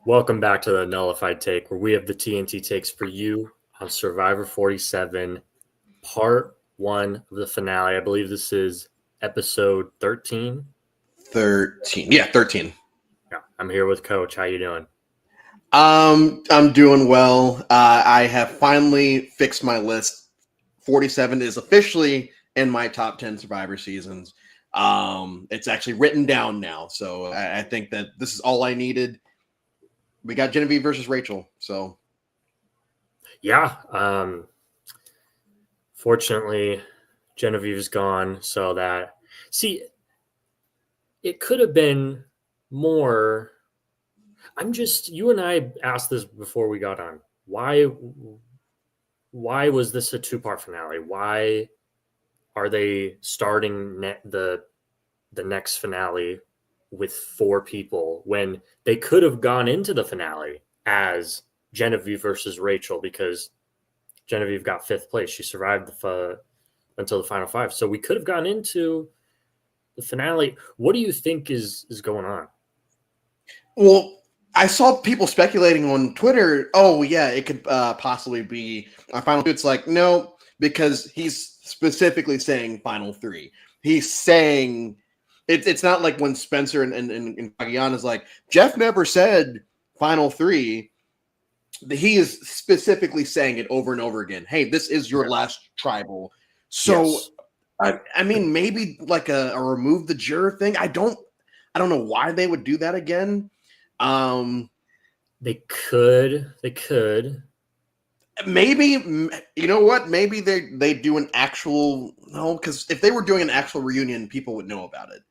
Welcome back to the Nullified Take, where we have the TNT takes for you on Survivor 47, part one of the finale. I believe this is episode 13. 13. Yeah, 13. Yeah, I'm here with Coach. How you doing? I'm doing well. I have finally fixed my list. 47 is officially in my top 10 Survivor seasons. It's actually written down now, so I think that this is all I needed. We got Genevieve versus Rachel, so Yeah. Fortunately, Genevieve's gone, so that it could have been more. You and I asked this before we got on. Why was this a two-part finale? Why are they starting the next finale with four people when they could have gone into the finale as Genevieve versus Rachel, because Genevieve got fifth place. She survived until the final five. So we could have gone into the finale. What do you think is going on? well, I saw people speculating on Twitter. Oh, yeah, it could possibly be our final two. It's like, no, because he's specifically saying final three. He's saying it's not like when Spencer and Pagian is like, Jeff never said final three. He is specifically saying it over and over again. Hey, this is your last tribal. So, Yes. I mean, maybe like a remove the juror thing. I don't know why they would do that again. They could. Maybe, you know what? Maybe they do an actual, no, because if they were doing an actual reunion, people would know about it.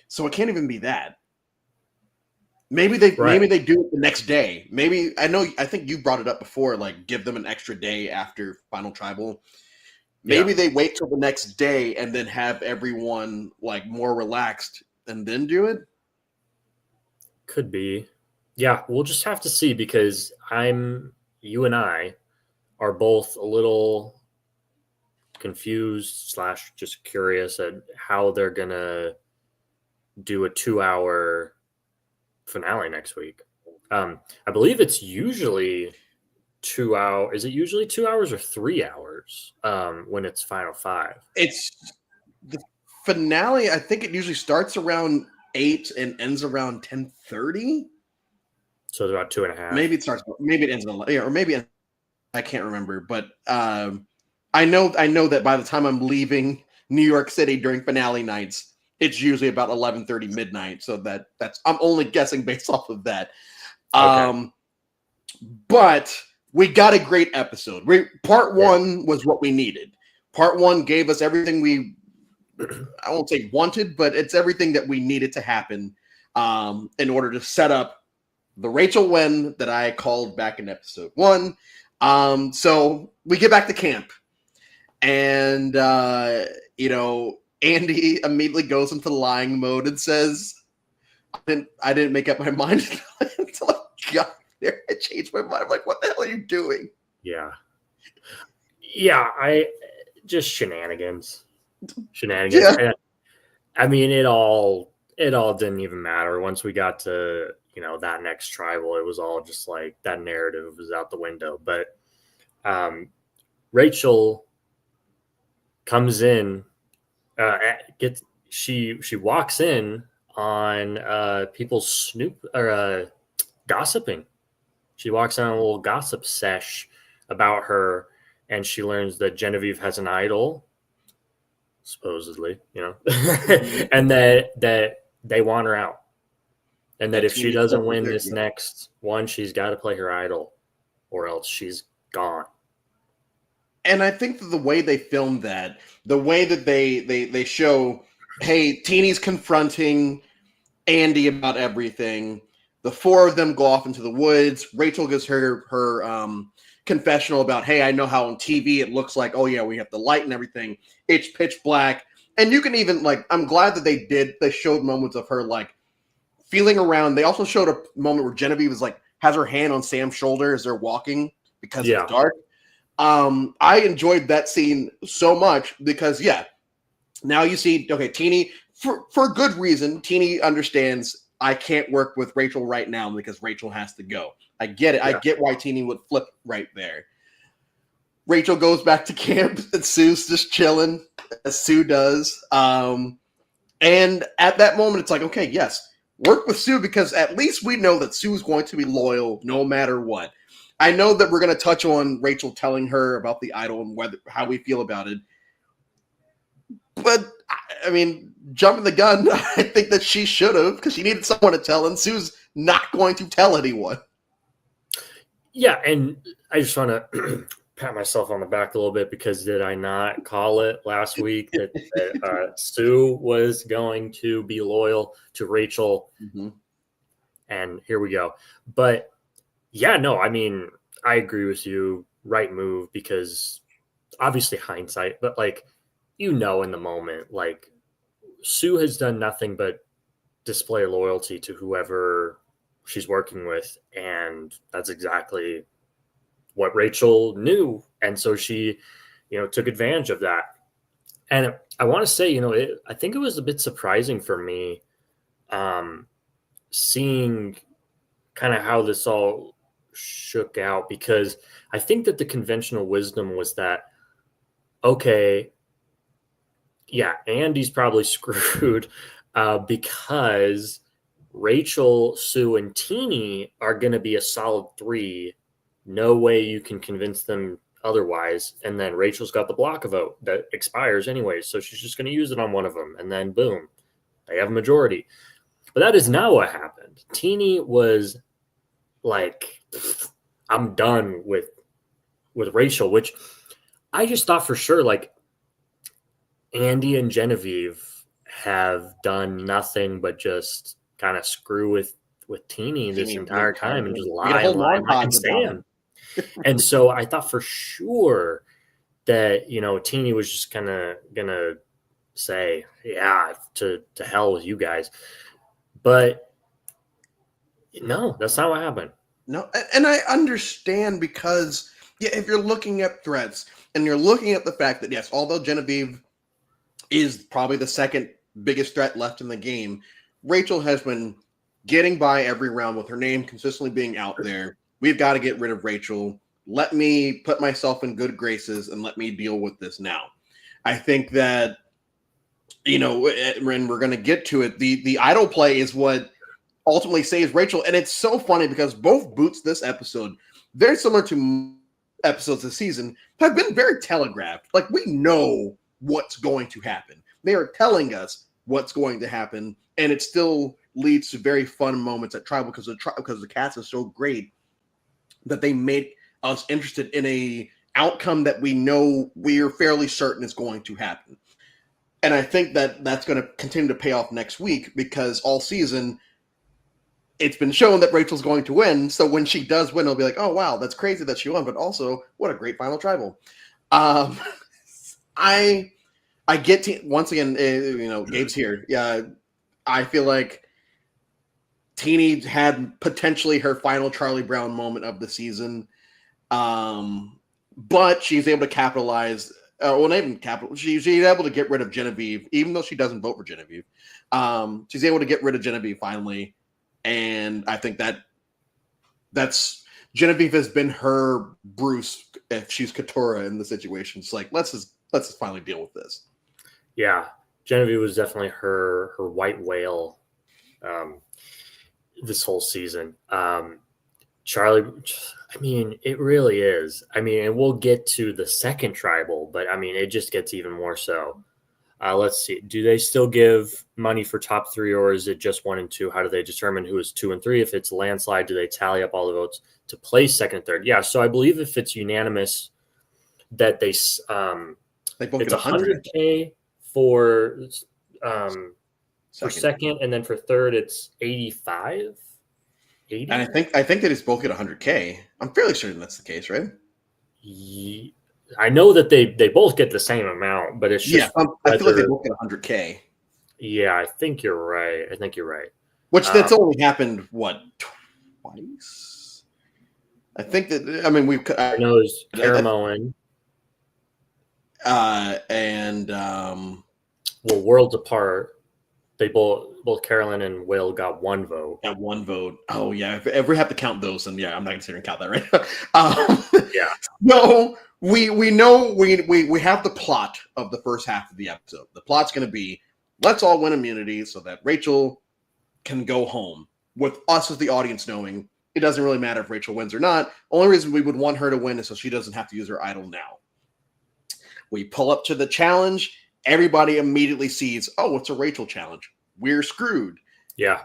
So it can't even be that. Maybe they do it the next day. Maybe I think you brought it up before, like give them an extra day after Final Tribal. Maybe they wait till the next day and then have everyone like more relaxed and then do it. Could be. Yeah, we'll just have to see, because you and I are both a little confused / just curious at how they're gonna do a 2-hour finale next week. I believe it's usually 2 hours. Is it usually 2 hours or 3 hours when it's final five? It's the finale. I think it usually starts around 8 and ends around 10:30. So it's about 2.5. Maybe it starts. Maybe it ends at 11, or maybe I can't remember. But I know that by the time I'm leaving New York City during finale nights, it's usually about 11:30 midnight. So that's I'm only guessing based off of that. Okay. But we got a great episode. Part one was what we needed. Part one gave us everything we, I won't say wanted, but it's everything that we needed to happen in order to set up the Rachel win that I called back in episode 1. So we get back to camp, and Andy immediately goes into lying mode and says, I didn't make up my mind until I got there. I changed my mind. I'm like, what the hell are you doing? Yeah. I just shenanigans. Yeah. I mean, it all didn't even matter once we got to that next tribal. It was all just like that narrative was out the window. But Rachel comes in, she walks in on people gossiping. She walks in on a little gossip sesh about her, and she learns that Genevieve has an idol, supposedly, and that they want her out. And that if she doesn't win this next one, she's got to play her idol, or else she's gone. And I think that the way they filmed that, the way that they show, hey, Teeny's confronting Andy about everything. The four of them go off into the woods. Rachel gives her confessional about, hey, I know how on TV it looks like, oh yeah, we have the light and everything. It's pitch black. And you can even I'm glad that they showed moments of her feeling around. They also showed a moment where Genevieve is has her hand on Sam's shoulder as they're walking because it's dark. I enjoyed that scene so much because now you see, okay, Teeny, for good reason, Teeny understands I can't work with Rachel right now because Rachel has to go. I get it. Yeah. I get why Teeny would flip right there. Rachel goes back to camp and Sue's just chilling, as Sue does. And at that moment, it's like, okay, yes, work with Sue because at least we know that Sue's going to be loyal no matter what. I know that we're going to touch on Rachel telling her about the idol and how we feel about it. But, I mean, jumping the gun, I think that she should have because she needed someone to tell, and Sue's not going to tell anyone. Yeah, and I just want to pat myself on the back a little bit because did I not call it last week that Sue was going to be loyal to Rachel? Mm-hmm. And here we go. But yeah, no, I mean, I agree with you. Right move because obviously hindsight, but like, in the moment, like Sue has done nothing but display loyalty to whoever she's working with. And that's exactly what Rachel knew. And so she, took advantage of that. And I want to say, I think it was a bit surprising for me seeing kind of how this all shook out, because I think that the conventional wisdom was that, okay, yeah, Andy's probably screwed because Rachel, Sue, and Teeny are going to be a solid 3. No way you can convince them otherwise. And then Rachel's got the block vote that expires anyways, so she's just going to use it on one of them. And then boom, they have a majority. But that is not what happened. Teeny was like, I'm done with Rachel, which I just thought for sure, like, Andy and Genevieve have done nothing but just kind of screw with Teeny this entire time and just lie and stand. And so I thought for sure that, Teeny was just kind of gonna say, yeah, to hell with you guys. But no, that's not what happened. No, and I understand because, yeah, if you're looking at threats and you're looking at the fact that, yes, although Genevieve is probably the second biggest threat left in the game, Rachel has been getting by every round with her name consistently being out there. We've got to get rid of Rachel. Let me put myself in good graces and let me deal with this now. I think that, and we're going to get to it. The idol play is what ultimately saves Rachel. And it's so funny because both boots this episode, very similar to episodes this season, have been very telegraphed. Like, we know what's going to happen. They are telling us what's going to happen, and it still leads to very fun moments at Tribal because the cast is so great that they make us interested in a outcome that we know we're fairly certain is going to happen. And I think that that's going to continue to pay off next week because all season it's been shown that Rachel's going to win. So when she does win, it'll be like, oh, wow, that's crazy that she won. But also, what a great final Tribal. I get to, once again, Gabe's here. Yeah, I feel like Teeny had potentially her final Charlie Brown moment of the season, but she's able to capitalize. Not even capital. She's able to get rid of Genevieve, even though she doesn't vote for Genevieve. She's able to get rid of Genevieve finally, and I think that's Genevieve has been her Bruce if she's Katora in the situation. It's like let's just finally deal with this. Yeah, Genevieve was definitely her white whale this whole season. Charlie, I mean, it really is. I mean, and we'll get to the second Tribal, but I mean, it just gets even more so. Let's see. Do they still give money for top 3, or is it just 1 and 2? How do they determine who is 2 and 3? If it's landslide, do they tally up all the votes to place second and third? Yeah. So I believe if it's unanimous, that they both it's get 100K for second, and then for third it's 85. 80? And I think they just both get 100K. I'm fairly certain that's the case, right? I know that they both get the same amount, but it's just I feel like they both get 100K. Yeah, I think you're right. Which that's only happened twice. I think that I know it's Caramoan. And worlds apart. both Carolyn and Will got 1 vote. At 1 vote. Oh yeah, if we have to count those, then yeah, I'm not considering count that right now. Yeah. No, we know we have the plot of the first half of the episode. The plot's going to be, let's all win immunity so that Rachel can go home, with us as the audience knowing it doesn't really matter if Rachel wins or not. Only reason we would want her to win is so she doesn't have to use her idol now. We pull up to the challenge. Everybody immediately sees, oh, it's a Rachel challenge. We're screwed. Yeah.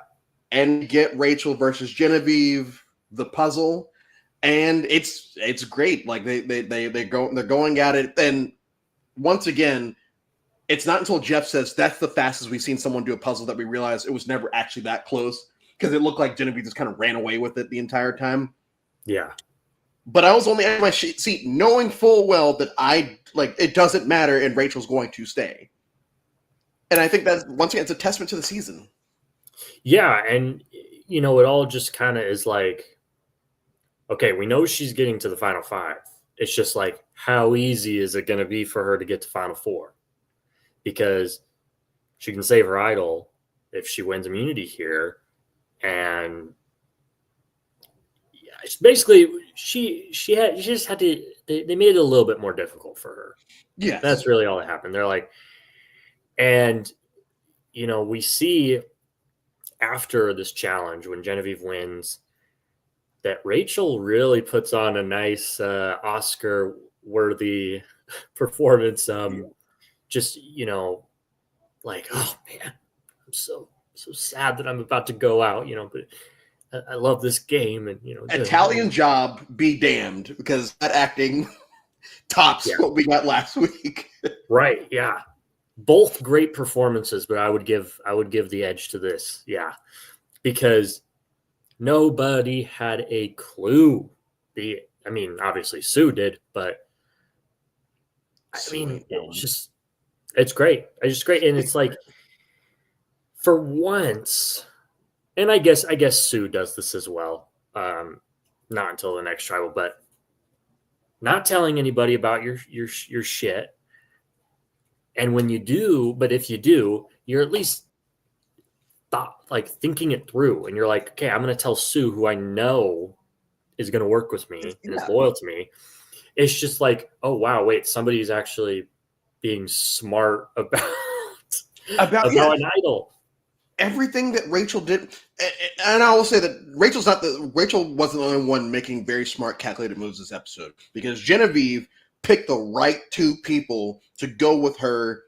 And get Rachel versus Genevieve, the puzzle. And it's great. Like they're going at it. And once again, it's not until Jeff says that's the fastest we've seen someone do a puzzle that we realize it was never actually that close, because it looked like Genevieve just kind of ran away with it the entire time. Yeah. But I was only at my seat knowing full well that it doesn't matter and Rachel's going to stay. And I think that, once again, it's a testament to the season. Yeah, and it all just kind of is like, okay, we know she's getting to the final 5. It's just like, how easy is it going to be for her to get to final 4? Because she can save her idol if she wins immunity here, and basically she just had to. They made it a little bit more difficult for her. Yeah, that's really all that happened. They're like, and we see after this challenge when Genevieve wins that Rachel really puts on a nice Oscar-worthy performance. Just like, oh man, I'm so sad that I'm about to go out. But I love this game, and Italian Job be damned, because that acting tops what we got last week. Right? Yeah, both great performances, but I would give the edge to this. Yeah, because nobody had a clue. Obviously Sue did, but it's great. It's just great, and it's like, for once. And I guess Sue does this as well. Not until the next tribal, but not telling anybody about your shit. And when you do, but if you do, you're at least thinking it through, and you're like, okay, I'm going to tell Sue, who I know is going to work with me and is loyal to me. It's just like, oh wow, wait, somebody's actually being smart about an idol. Everything that Rachel did, and I will say that Rachel wasn't the only one making very smart, calculated moves this episode, because Genevieve picked the right 2 people to go with her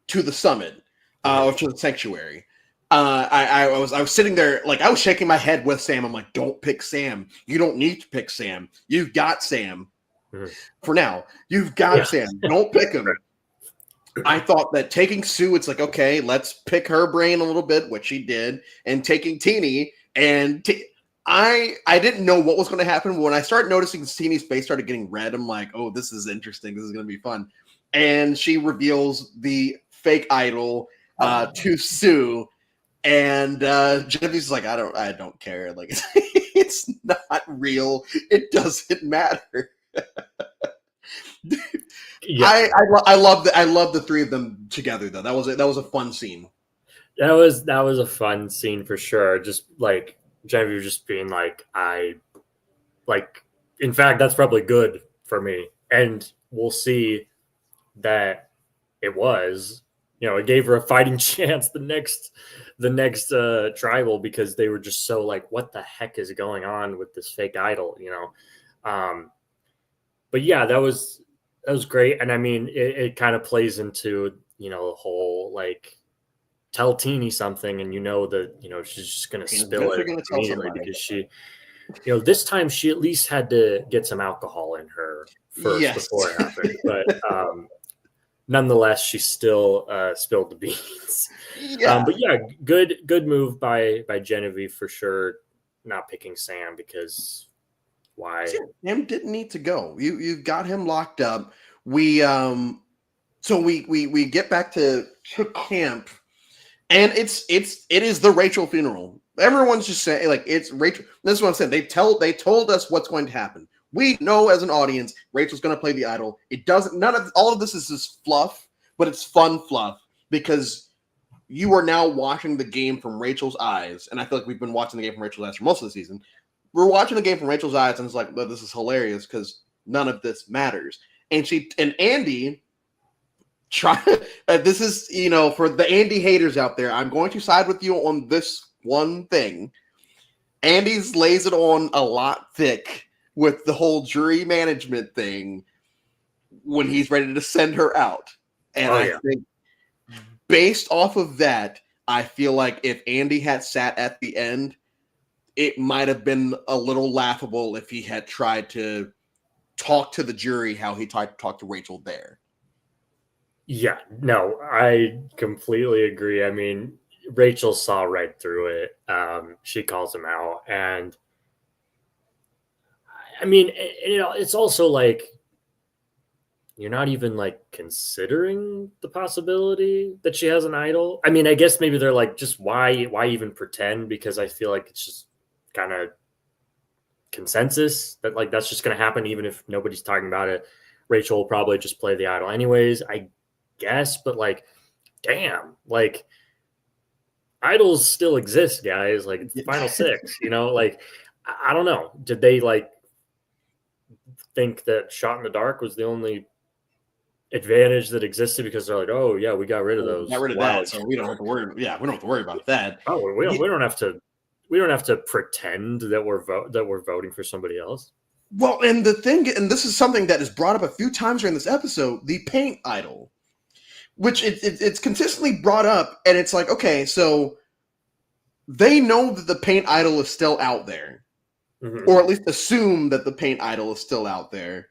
to the summit, or to the sanctuary. I was sitting there, like, I was shaking my head with Sam. I'm like, don't pick Sam. You don't need to pick Sam. You've got Sam. For now. You've got Sam. Don't pick him. I thought that taking Sue, it's like, okay, let's pick her brain a little bit, which she did, and taking Teenie, and I didn't know what was going to happen, but when I started noticing Teenie's face started getting red, I'm like, oh, this is interesting. This is going to be fun. And she reveals the fake idol to Sue, and Genevieve's like, I don't care. Like, it's not real. It doesn't matter. Yeah. I love the 3 of them together, though. That was a fun scene. That was a fun scene for sure. Just like Genevieve just being like, in fact, that's probably good for me. And we'll see that it was, it gave her a fighting chance the next tribal, because they were just so like, what the heck is going on with this fake idol, but yeah, that was great. And it kind of plays into, the whole, like, tell Teenie something, and that, she's just going to spill it immediately, because she, this time she at least had to get some alcohol in her first before it happened. But nonetheless, she still spilled the beans. Yeah. But yeah, good move by Genevieve for sure, not picking Sam, because why? Sam didn't need to go. You've got him locked up. We get back to camp, and it is the Rachel funeral. Everyone's just saying, like, it's Rachel. This is what I'm saying. They told us what's going to happen. We know as an audience Rachel's going to play the idol. It doesn't. All of this is just fluff, but it's fun fluff, because you are now watching the game from Rachel's eyes, and I feel like we've been watching the game from Rachel's eyes for most of the season. We're watching the game from Rachel's eyes, and it's like, oh, this is hilarious because none of this matters. And Andy try. This is, for the Andy haters out there, I'm going to side with you on this one thing. Andy's lays it on a lot thick with the whole jury management thing when he's ready to send her out. And I think based off of that, I feel like if Andy had sat at the end, it might have been a little laughable if he had tried to talk to the jury how he tried to talk to Rachel there. Yeah, no, I completely agree. I mean, Rachel saw right through it. She calls him out. And I mean, it's also like, you're not even like considering the possibility that she has an idol. I mean, I guess maybe they're like, just why even pretend? Because I feel like it's just kind of consensus that like that's just going to happen even if nobody's talking about it. Rachel will probably just play the idol anyways, I guess. But like, damn, like idols still exist, guys. Like it's the final six, like I don't know. Did they like think that Shot in the Dark was the only advantage that existed because they're like, oh yeah, we got rid of those. Got rid of that, so we don't have to worry. Yeah, we don't have to worry about that. Oh, we don't have to pretend that we're voting for somebody else. Well, and the thing, and this is something that is brought up a few times during this episode, the paint idol, which it's consistently brought up, and it's like, okay, so they know that the paint idol is still out there, or at least assume that the paint idol is still out there.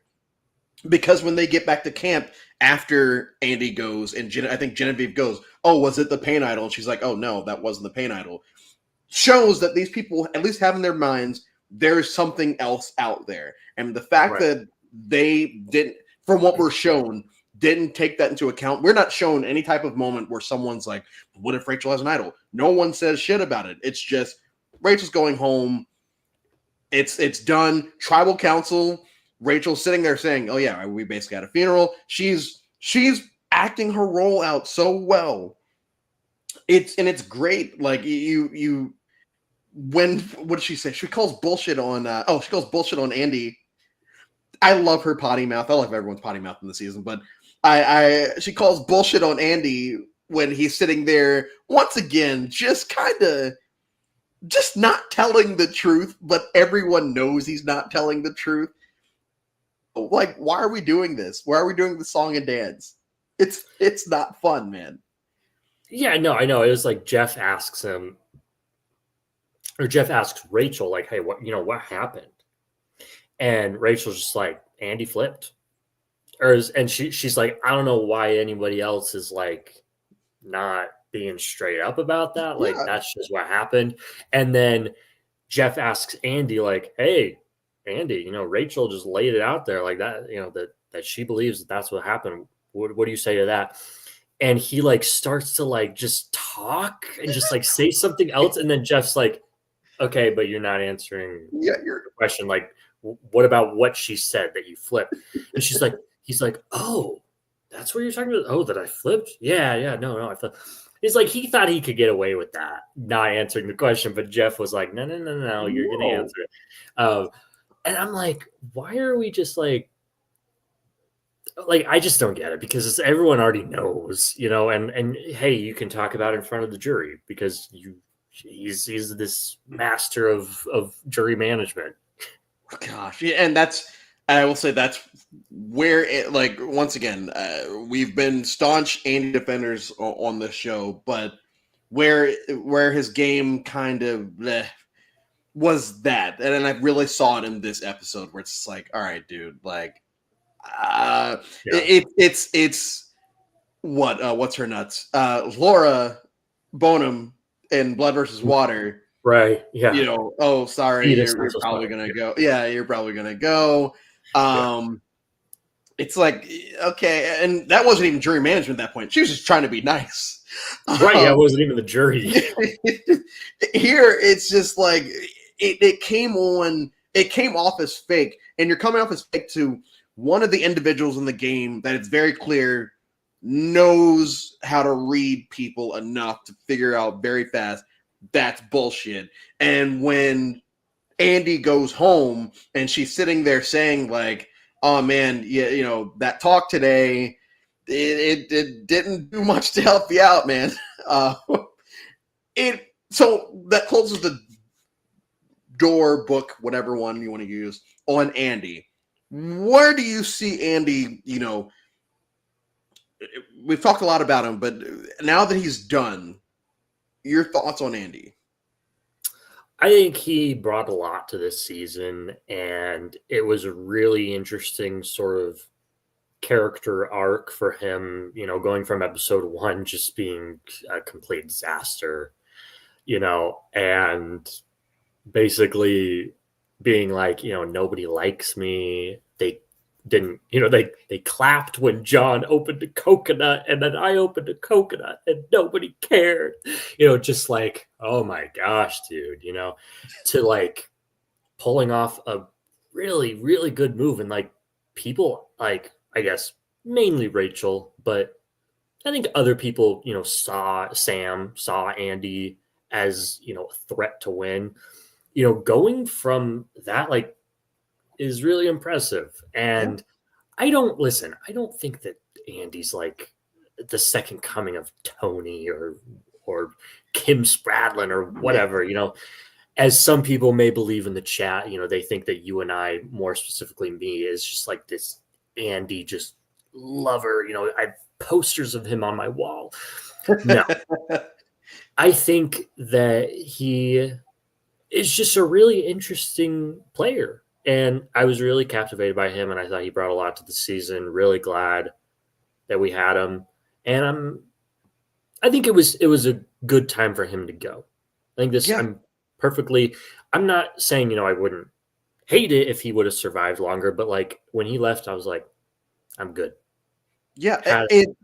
Because when they get back to camp after Andy goes and I think Genevieve goes, oh, was it the paint idol? And she's like, oh, no, that wasn't the paint idol. Shows that these people at least have in their minds there's something else out there. And the fact that they didn't, from what we're shown, didn't take that into account. We're not shown any type of moment where someone's like, what if Rachel has an idol? No one says shit about it. It's just Rachel's going home. It's done. Tribal council. Rachel's sitting there saying, oh yeah, we basically had a funeral. She's acting her role out so well. It's great. Like what did she say? She calls bullshit on she calls bullshit on Andy. I love her potty mouth. I love everyone's potty mouth in the season, but she calls bullshit on Andy when he's sitting there once again, just not telling the truth, but everyone knows he's not telling the truth. Like, why are we doing this? Why are we doing the song and dance? It's not fun, man. Yeah, no, I know. It was like Jeff asks Rachel, like, hey, what happened? And Rachel's just like, Andy flipped. And she's like, I don't know why anybody else is like not being straight up about that. Like, that's just what happened. And then Jeff asks Andy, like, hey, Andy, Rachel just laid it out there like that, that she believes that's what happened. What do you say to that? And he like starts to like just talk and just like say something else. And then Jeff's like, okay, but you're not answering your question. Like, what about what she said that you flipped? And he's like, oh, that's what you're talking about? Oh, that I flipped? Yeah, no, I flipped. It's like he thought he could get away with that, not answering the question. But Jeff was like, no, you're going to answer it. And I'm like, why are we just like, I just don't get it because everyone already knows, and hey, you can talk about it in front of the jury because he's this master of jury management. Gosh. Yeah. And I will say that's where it, like, once again, we've been staunch Andy defenders on this show, but where his game kind of was that, and then I really saw it in this episode where it's like, all right, dude, like, it's what's her nuts? Laura Bonham in Blood versus Water, right? Yeah. Oh, sorry, you're probably gonna go. Yeah, you're probably gonna go. It's like, okay, and that wasn't even jury management at that point. She was just trying to be nice, right? Yeah, it wasn't even the jury. Here, it's just like. It came off as fake, and you're coming off as fake to one of the individuals in the game that it's very clear knows how to read people enough to figure out very fast that's bullshit. And when Andy goes home and she's sitting there saying like, "Oh man, yeah, you know that talk today, it didn't do much to help you out, man." Uh, it so that closes the door, book, whatever one you want to use on Andy. Where do you see Andy? You know, we've talked a lot about him, but now that he's done, your thoughts on Andy? I think he brought a lot to this season, and it was a really interesting sort of character arc for him, going from episode one just being a complete disaster, and basically being like, nobody likes me. They didn't, they clapped when John opened a coconut, and then I opened a coconut and nobody cared. Just like, oh my gosh, dude, to like pulling off a really, really good move. And like people, like, I guess mainly Rachel, but I think other people, saw Andy as, a threat to win. Going from that, like, is really impressive. Yeah. And I don't think that Andy's like the second coming of Tony or Kim Spradlin or whatever, as some people may believe in the chat, they think that you and I, more specifically me, is just like this Andy just lover. I have posters of him on my wall. No, I think that he is just a really interesting player. And I was really captivated by him, and I thought he brought a lot to the season. Really glad that we had him. And I think it was a good time for him to go. I think Yeah. I'm not saying, I wouldn't hate it if he would have survived longer, but like when he left, I was like, I'm good. Yeah. I think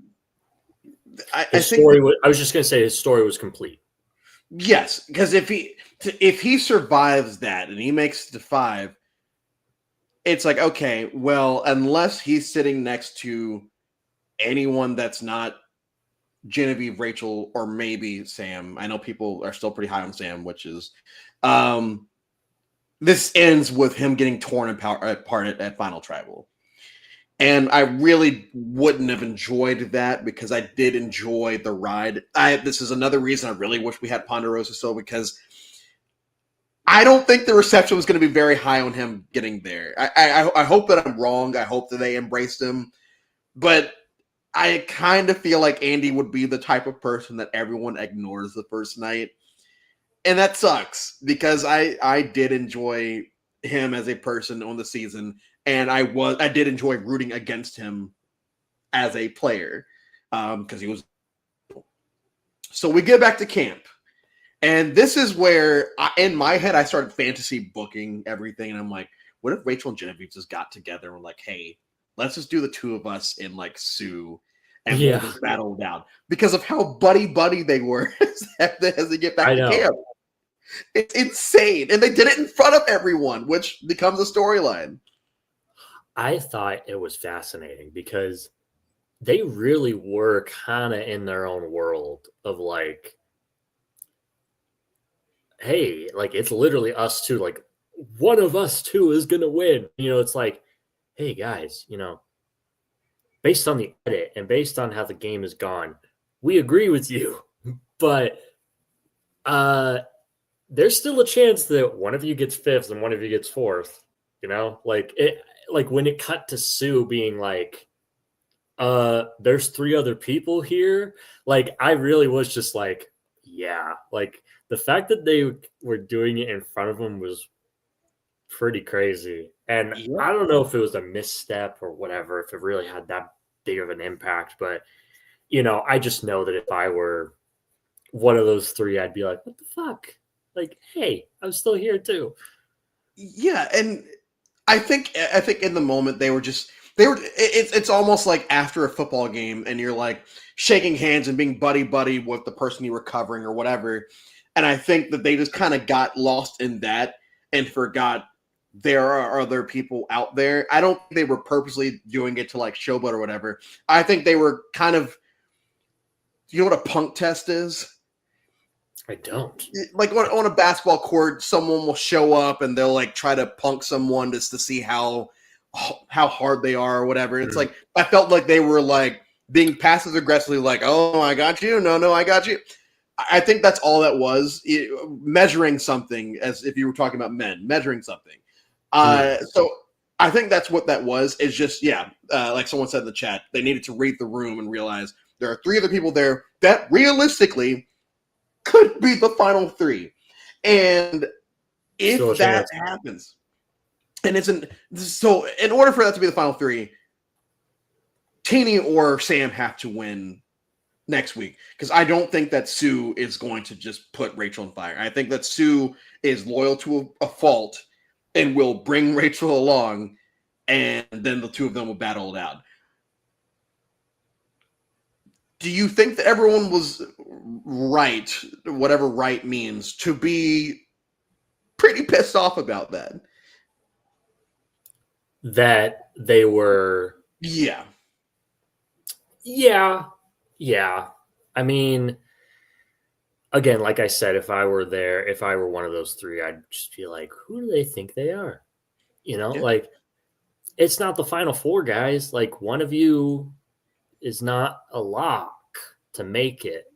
I was just going to say his story was complete. yes, because if he survives that and he makes it to 5, it's like, okay, well, unless he's sitting next to anyone that's not Genevieve, Rachel, or maybe Sam. I know people are still pretty high on Sam, which is this ends with him getting torn apart at Final Tribal. And I really wouldn't have enjoyed that because I did enjoy the ride. This is another reason I really wish we had Ponderosa still, because I don't think the reception was going to be very high on him getting there. I hope that I'm wrong. I hope that they embraced him. But I kind of feel like Andy would be the type of person that everyone ignores the first night. And that sucks because I did enjoy him as a person on the season. And I did enjoy rooting against him as a player because he was. So we get back to camp. And this is where, in my head, I started fantasy booking everything. And I'm like, what if Rachel and Genevieve just got together and were like, hey, let's just do the two of us in like Sioux and we'll just battle down. Because of how buddy they were as they get back to camp. It's insane. And they did it in front of everyone, which becomes a storyline. I thought it was fascinating because they really were kind of in their own world of like, hey, like it's literally us two, like one of us two is gonna win. It's like, hey guys, based on the edit and based on how the game has gone, we agree with you. But there's still a chance that one of you gets 5th and one of you gets 4th. Like when it cut to Sue being like, there's 3 other people here. Like I really was just like, yeah, like the fact that they were doing it in front of him was pretty crazy. And I don't know if it was a misstep or whatever, if it really had that big of an impact. But, I just know that if I were one of those 3, I'd be like, what the fuck? Like, hey, I'm still here too. Yeah. And I think in the moment it's almost like after a football game and you're like shaking hands and being buddy with the person you were covering or whatever. And I think that they just kind of got lost in that and forgot there are other people out there. I don't think they were purposely doing it to like showboat or whatever. I think they were kind of, you know what a punk test is? I don't. Like on a basketball court, someone will show up and they'll like try to punk someone just to see how hard they are or whatever. It's like I felt like they were like being passive aggressively, like, "Oh, I got you. No, I got you." I think that's all that was, measuring something, as if you were talking about men measuring something. So I think that's what that was. Is just like someone said in the chat, they needed to read the room and realize there are three other people there that realistically could be the final three. And if that happens, and so in order for that to be the final three, Teeny or Sam have to win next week, because I don't think that Sue is going to just put Rachel on fire. I think that Sue is loyal to a fault and will bring Rachel along, and then the two of them will battle it out. Do you think that everyone was right, whatever right means, to be pretty pissed off about that? That they were... Yeah. I mean, again, like I said, if I were there, if I were one of those three, I'd just be like, who do they think they are? Like, it's not the final four, guys. Like, one of you is not a lock to make it,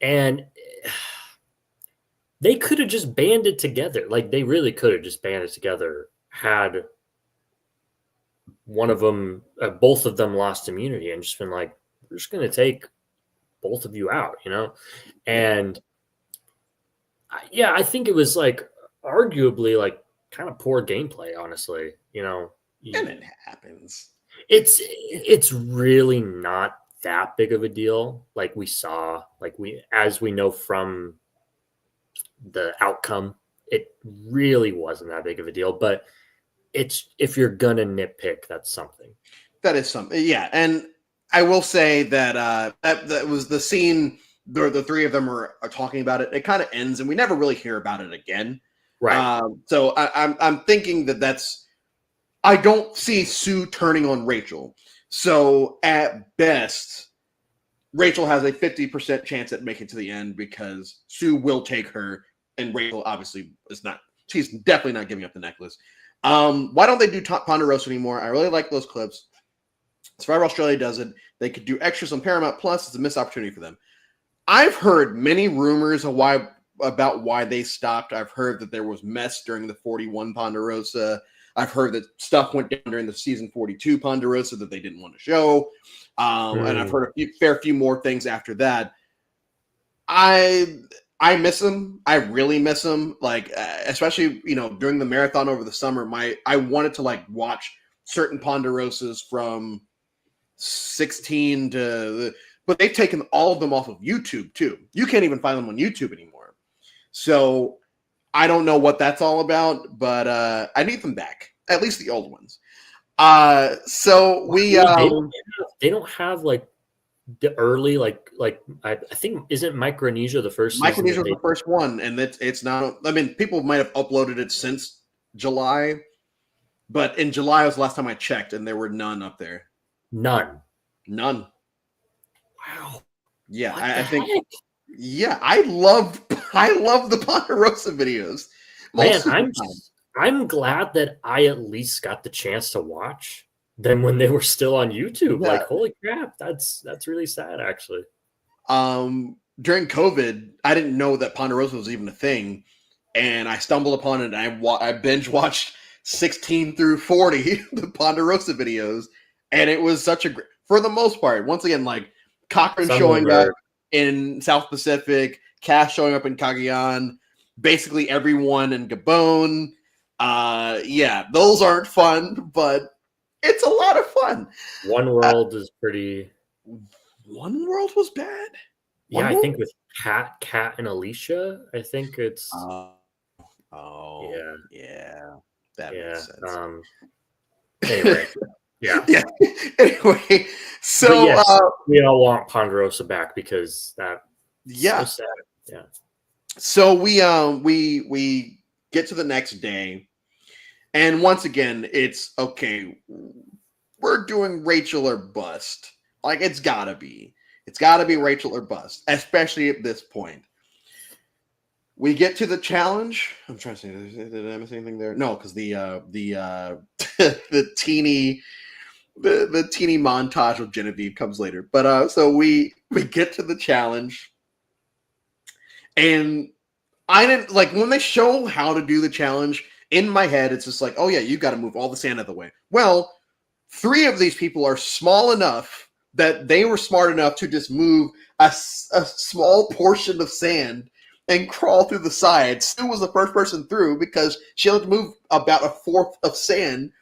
and they could have just banded together. Like, they really could have just banded together had one of them, both of them lost immunity and just been like, we're just going to take both of you out, And I think it was like arguably like kind of poor gameplay, honestly, And it happens. It's really not that big of a deal. Like we saw, as we know from the outcome, it really wasn't that big of a deal, but it's, if you're gonna nitpick, that's something. That is something. Yeah. And I will say that that was the scene. The three of them are talking about it. It kind of ends, and we never really hear about it again. Right. So I'm thinking that's. I don't see Sue turning on Rachel. So at best, Rachel has a 50% chance at making it to the end, because Sue will take her, and Rachel obviously is not. She's definitely not giving up the necklace. Why don't they do Ponderosa anymore? I really like those clips. Survivor Australia does it. They could do extras on Paramount Plus. It's a missed opportunity for them. I've heard many rumors about why they stopped. I've heard that there was mess during the 41 Ponderosa. I've heard that stuff went down during the season 42 Ponderosa that they didn't want to show. And I've heard a fair few more things after that. I miss him. I really miss him. Like, especially, during the marathon over the summer, I wanted to like watch certain Ponderosas from 16 to, but they've taken all of them off of YouTube too. You can't even find them on YouTube anymore. So I don't know what that's all about, but I need them back, at least the old ones. So we they don't have like the early like I think, isn't Micronesia the first? Micronesia was the first one, and it's not. I mean, people might have uploaded it since July, but in July was the last time I checked, and there were none up there. None. Wow. Yeah, I think. Heck? Yeah, I love the Ponderosa videos. Man, I'm glad that I at least got the chance to watch them when they were still on YouTube. Yeah. Like, holy crap, that's really sad, actually. During COVID, I didn't know that Ponderosa was even a thing, and I stumbled upon it. And I binge watched 16 through 40 the Ponderosa videos, and it was such for the most part. Once again, like Cochran showing up in South Pacific, Cass showing up in Cagayan, basically everyone in Gabon. Those aren't fun, but it's a lot of fun. One World is pretty. One World was bad. I think with Kat and Alicia, I think it's. That makes sense. Anyway, yeah. Anyway, so yes, we all want Ponderosa back, because that. So sad. Yeah. So we get to the next day, And once again, it's okay. We're doing Rachel or bust. Like, it's gotta be. It's gotta be Rachel or bust, especially at this point. We get to the challenge. I'm trying to say, did I miss anything there? No, because the teeny the teeny montage of Genevieve comes later. But so we get to the challenge, and I didn't like when they show how to do the challenge. In my head, it's just like, oh yeah, you got to move all the sand out of the way. Well, 3 of these people are small enough that they were smart enough to just move a small portion of sand and crawl through the sides. Sue was the first person through because she had to move about a fourth of sand,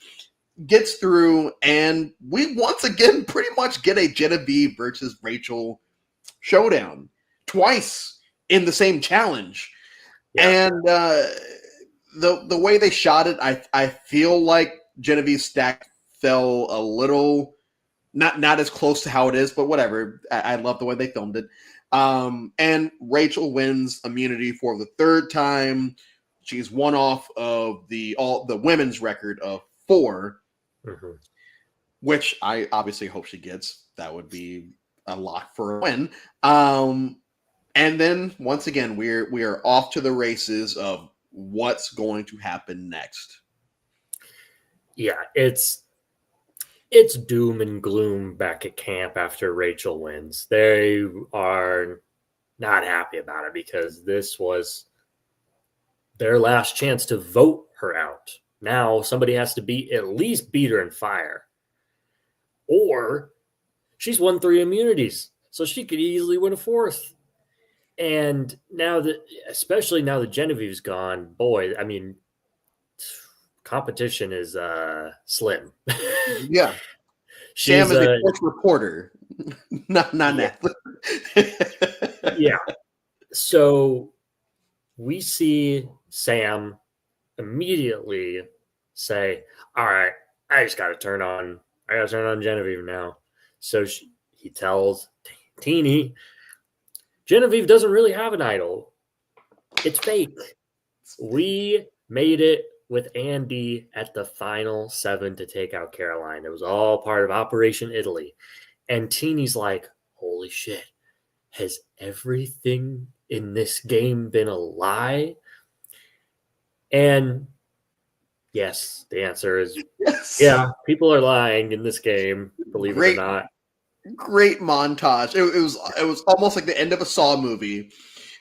gets through, and we once again pretty much get a Genevieve versus Rachel showdown twice in the same challenge. Yeah. And the way they shot it, I feel like Genevieve's stack fell a little not as close to how it is, but whatever. I love the way they filmed it. And Rachel wins immunity for the 3rd time. She's one off of the women's record of 4, which I obviously hope she gets. That would be a lock for a win. And then once again, we are off to the races of what's going to happen next. Yeah, it's doom and gloom back at camp after Rachel wins. They are not happy about it because this was their last chance to vote her out. Now somebody has to at least beat her in fire. Or she's won 3 immunities, so she could easily win a 4th. And now especially now that Genevieve's gone, boy, I mean, competition is slim. Yeah. Sam is a sports reporter, not an athlete. Yeah. So we see Sam immediately say, all right, I just got to turn on Genevieve now. So he tells Teeny, Genevieve doesn't really have an idol. It's fake. We made it with Andy at the final 7 to take out Caroline. It was all part of Operation Italy. And Teeny's like, holy shit, has everything in this game been a lie? And yes, the answer is yes. Yeah, people are lying in this game, believe it or not. Great montage. It was almost like the end of a Saw movie,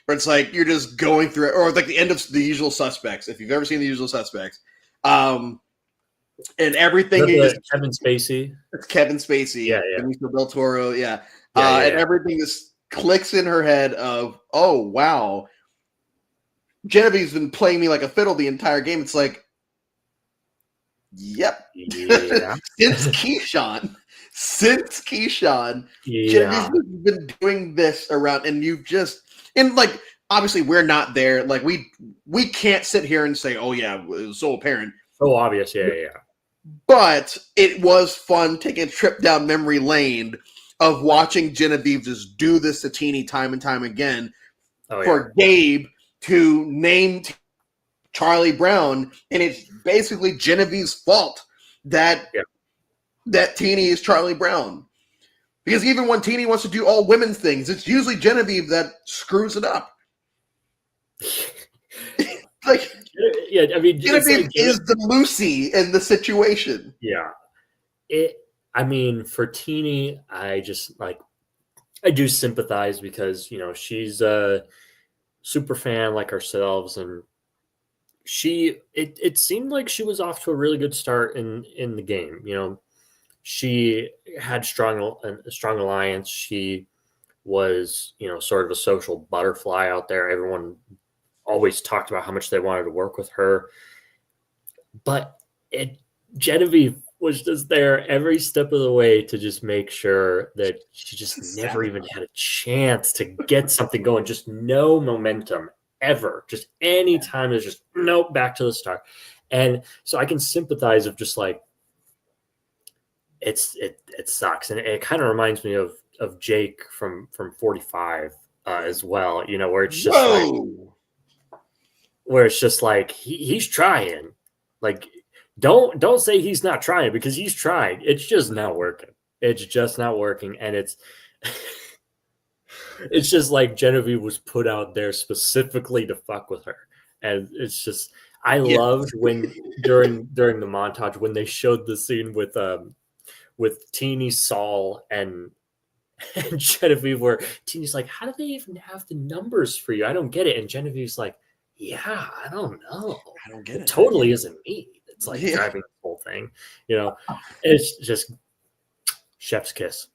where it's like you're just going through it, or like the end of The Usual Suspects. If you've ever seen The Usual Suspects, and everything is Kevin Spacey. It's Kevin Spacey. Yeah. Benicio del Toro. Yeah. And everything just clicks in her head of, oh wow, Genevieve's been playing me like a fiddle the entire game. It's like, yep. Yeah. Since Keyshawn, Genevieve's been doing this around, and like obviously we're not there. Like we can't sit here and say, oh yeah, it was so apparent. So obvious, yeah. But it was fun taking a trip down memory lane of watching Genevieve just do this to Teeny time and time again for Gabe to name Charlie Brown, and it's basically Genevieve's fault that Teeny is Charlie Brown. Because even when Teeny wants to do all women's things, it's usually Genevieve that screws it up. Like, yeah, I mean, Genevieve is the Lucy in the situation. Yeah. I mean, for Teeny, I do sympathize because, she's a super fan like ourselves, and it seemed like she was off to a really good start in the game. She had a strong alliance. She was, sort of a social butterfly out there. Everyone always talked about how much they wanted to work with her. But Genevieve was just there every step of the way to just make sure that she just never even had a chance to get something going. Just no momentum ever. Just any time there's just nope, back to the start. And so I can sympathize of just like, it sucks. And it kind of reminds me of Jake from 45 as well, where it's just where it's just like he's trying. Like Don't say he's not trying, because he's trying. It's just not working. It's just not working, and it's it's just like Genevieve was put out there specifically to fuck with her, and it's just I Yeah. loved when during the montage when they showed the scene with Teeny, Saul, and Genevieve, where Teeny's like, "How do they even have the numbers for you? I don't get it." And Genevieve's like, "Yeah, I don't know. I don't get It it. totally isn't me. It's like Yeah. driving the whole thing. You know, it's just chef's kiss."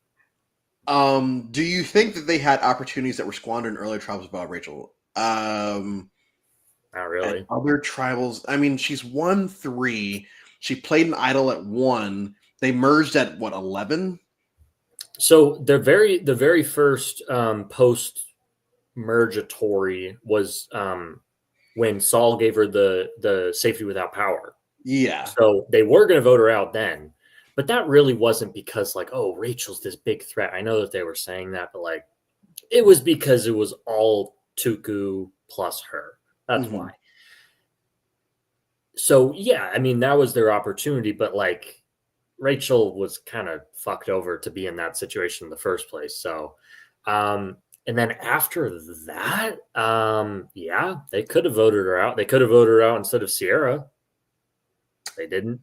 Do you think that they had opportunities that were squandered in earlier tribals about Rachel? Not At really. other tribals, I mean, she's won 3. She played an idol at 1. They merged at what, 11? So the very first post mergatory was when Saul gave her the safety without power. Yeah. So they were going to vote her out then, but that really wasn't because like, oh, Rachel's this big threat. I know that they were saying that, but like, it was because it was all Tuku plus her. That's Mm-hmm. why. So yeah, I mean that was their opportunity, but like Rachel was kind of fucked over to be in that situation in the first place. So, and then after that, yeah, they could have voted her out. They could have voted her out instead of Sierra. They didn't.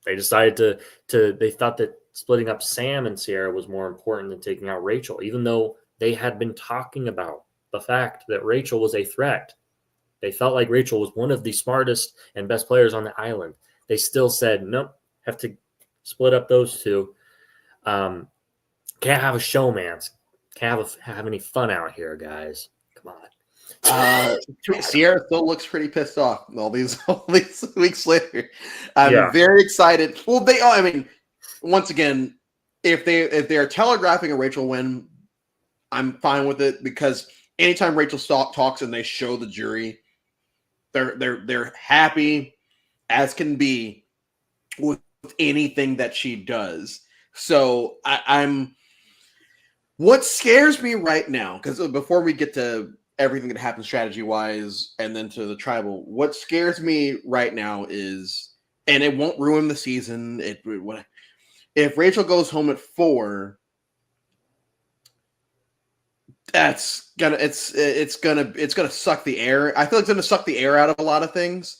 They decided they thought that splitting up Sam and Sierra was more important than taking out Rachel, even though they had been talking about the fact that Rachel was a threat. They felt like Rachel was one of the smartest and best players on the island. They still said, nope, have to split up those two. Can't have a showmance. Can't have any fun out here, guys. Come on. Sierra still looks pretty pissed off all these weeks later. I'm Yeah. very excited. Well, I mean, once again, if they are telegraphing a Rachel win, I'm fine with it, because anytime Rachel talks and they show the jury, they're happy as can be with anything that she does. So I'm. What scares me right now, because before we get to everything that happens strategy wise and then to the tribal, what scares me right now is, and it won't ruin the season. If Rachel goes home at 4, it's gonna suck the air. I feel like it's gonna suck the air out of a lot of things.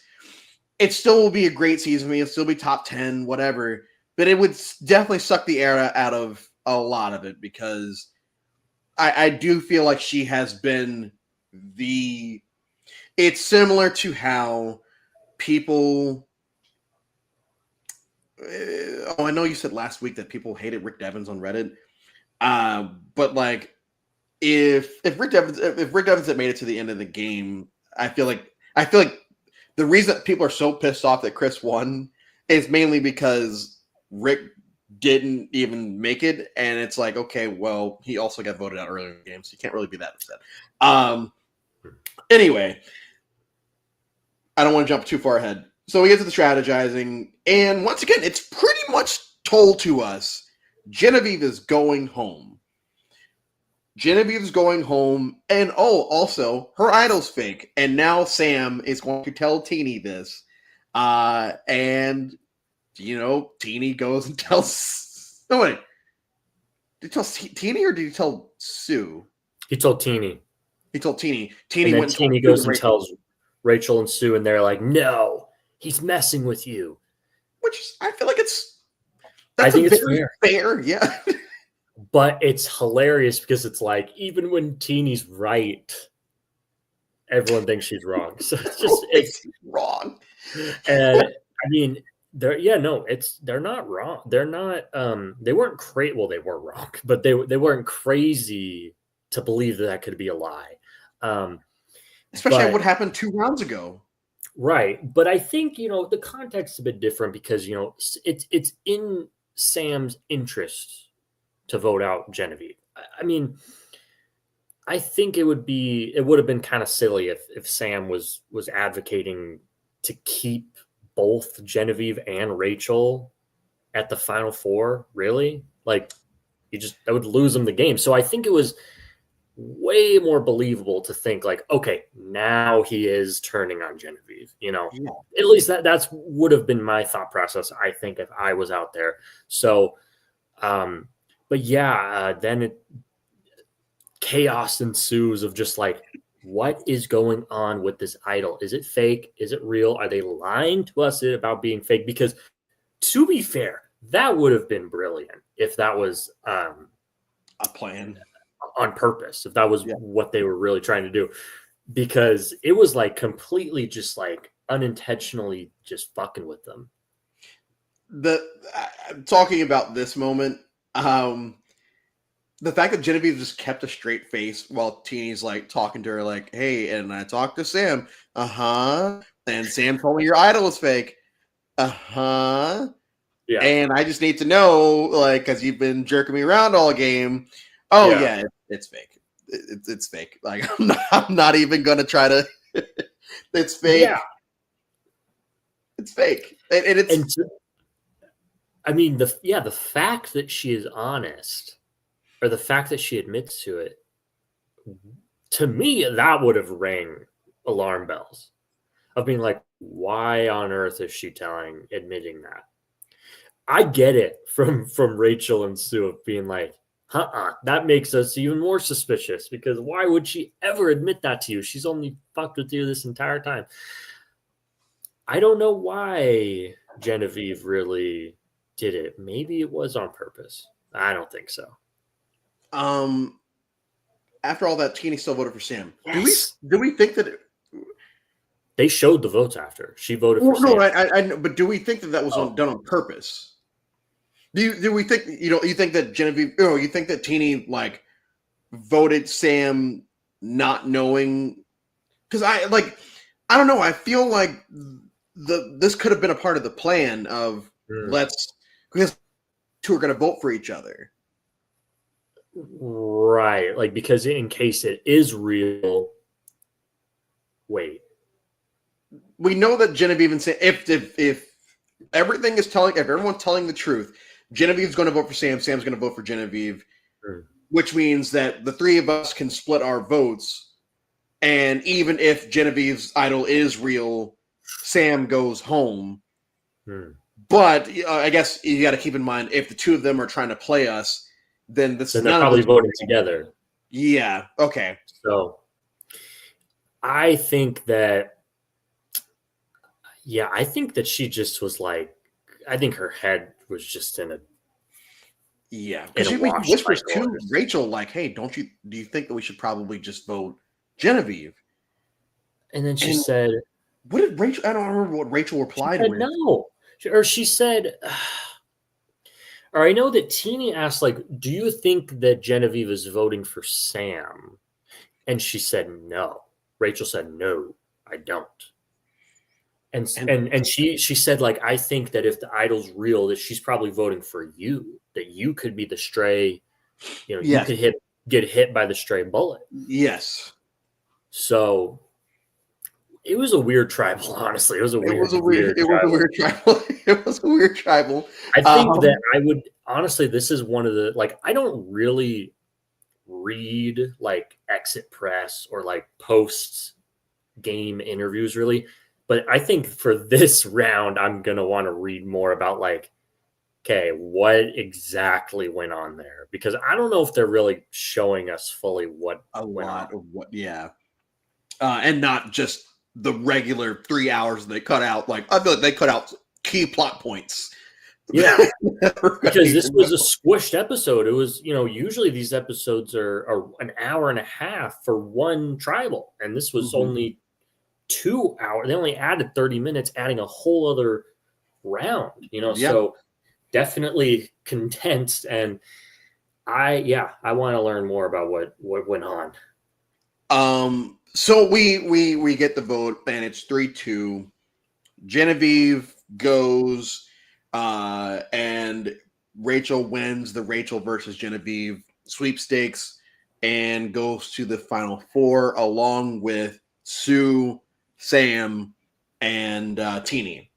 It still will be a great season. It'll still be top 10, whatever. But it would definitely suck the air out of a lot of it, because I do feel like she has been the. It's similar to how people. I know you said last week that people hated Rick Devens on Reddit, but like if Rick Devens had made it to the end of the game, I feel like the reason that people are so pissed off that Chris won is mainly because Rick didn't even make it, and it's like, okay, well, he also got voted out earlier in the game, so you can't really be that upset. Anyway, I don't want to jump too far ahead. So we get to the strategizing, and once again, it's pretty much told to us Genevieve is going home. Genevieve's going home, and also her idol's fake. And now Sam is going to tell Teeny this. And Teeny goes and tells. No, wait. Did he tell Teeny or did he tell Sue? He told Teeny. He told Teeny. Teeny And then went Teeny goes and tells Rachel and Sue, and they're like, "No, he's messing with you." Which I feel like I think it's fair. Yeah. But it's hilarious because it's like, even when Teeny's right, everyone thinks she's wrong. So it's wrong. And I mean, they're not wrong. They're not they weren't crazy. Well, they were wrong, but they weren't crazy to believe that could be a lie. Especially what happened 2 rounds ago. Right. But I think, the context is a bit different because, it's in Sam's interest to vote out Genevieve. I mean, I think it would have been kind of silly if Sam was advocating to keep both Genevieve and Rachel at the final 4. Really? Like, that would lose them the game. So I think it was way more believable to think like, okay, now he is turning on Genevieve. Yeah. At least that's would have been my thought process. I think if I was out there. So, but yeah, then chaos ensues of just like, what is going on with this idol? Is it fake? Is it real? Are they lying to us about being fake? Because to be fair, that would have been brilliant if that was A plan. on purpose, if that was Yeah. what they were really trying to do, because it was like completely just like unintentionally just fucking with them. Talking about this moment, the fact that Genevieve just kept a straight face while Teeny's like talking to her, like, "Hey," and I talked to Sam, and Sam told me your idol was fake, Yeah. and I just need to know, like, because you've been jerking me around all game. Oh yeah, it's fake. It's fake. Like I'm not even gonna try to. It's fake. Yeah. It's fake, and it's. And I mean, the fact that she is honest, or the fact that she admits to it, to me, that would have rang alarm bells of being like, why on earth is she admitting that? I get it from Rachel and Sue of being like, that makes us even more suspicious, because why would she ever admit that to you? She's only fucked with you this entire time. I don't know why Genevieve really did it. Maybe it was on purpose. I don't think so. After all that, Teeny still voted for Sam. Yes. Do we think that They showed the votes after she voted for Sam? No, I know, but do we think that was done on purpose? Do we think you think that Genevieve? You think that Teeny like voted Sam not knowing? Because I don't know. I feel like this could have been a part of the plan of because two are going to vote for each other. Right, like, because in case it is real. Wait. We know that Genevieve and Sam, if everything is if everyone's telling the truth, Genevieve's going to vote for Sam, Sam's going to vote for Genevieve, which means that the three of us can split our votes. And even if Genevieve's idol is real, Sam goes home. But I guess you got to keep in mind, if the two of them are trying to play us, then they're probably voting together. Yeah. Okay. So I think that. Yeah, I think that she just was like, I think her head was just in a. Yeah, because she whispers to Rachel, like, "Hey, do you think that we should probably just vote Genevieve?" And then she said, "What did Rachel?" I don't remember what Rachel replied with. No, or she said, or I know that Teeny asked, like, "Do you think that Genevieve is voting for Sam?" And she said, "No." Rachel said, "No, I don't." And she said, like, I think that if the idol's real, that she's probably voting for you, that you could be the stray, you could get hit by the stray bullet. Yes. So it was a weird tribal, honestly. It was a weird tribal. I think that I would, honestly, this is one of the, like, I don't really read like exit press or like post game interviews really. But I think for this round, I'm going to want to read more about, like, okay, what exactly went on there? Because I don't know if they're really showing us fully what went on. And not just the regular 3 hours they cut out. Like, I feel like they cut out key plot points. Yeah, because this was a squished episode. It was, usually these episodes are an hour and a half for one tribal. And this was only 2 hours. They only added 30 minutes, adding a whole other round, so definitely condensed. And I want to learn more about what went on. So we get the vote, and it's 3-2. Genevieve goes, and Rachel wins the Rachel versus Genevieve sweepstakes and goes to the final four along with Sue, Sam, and Teeny.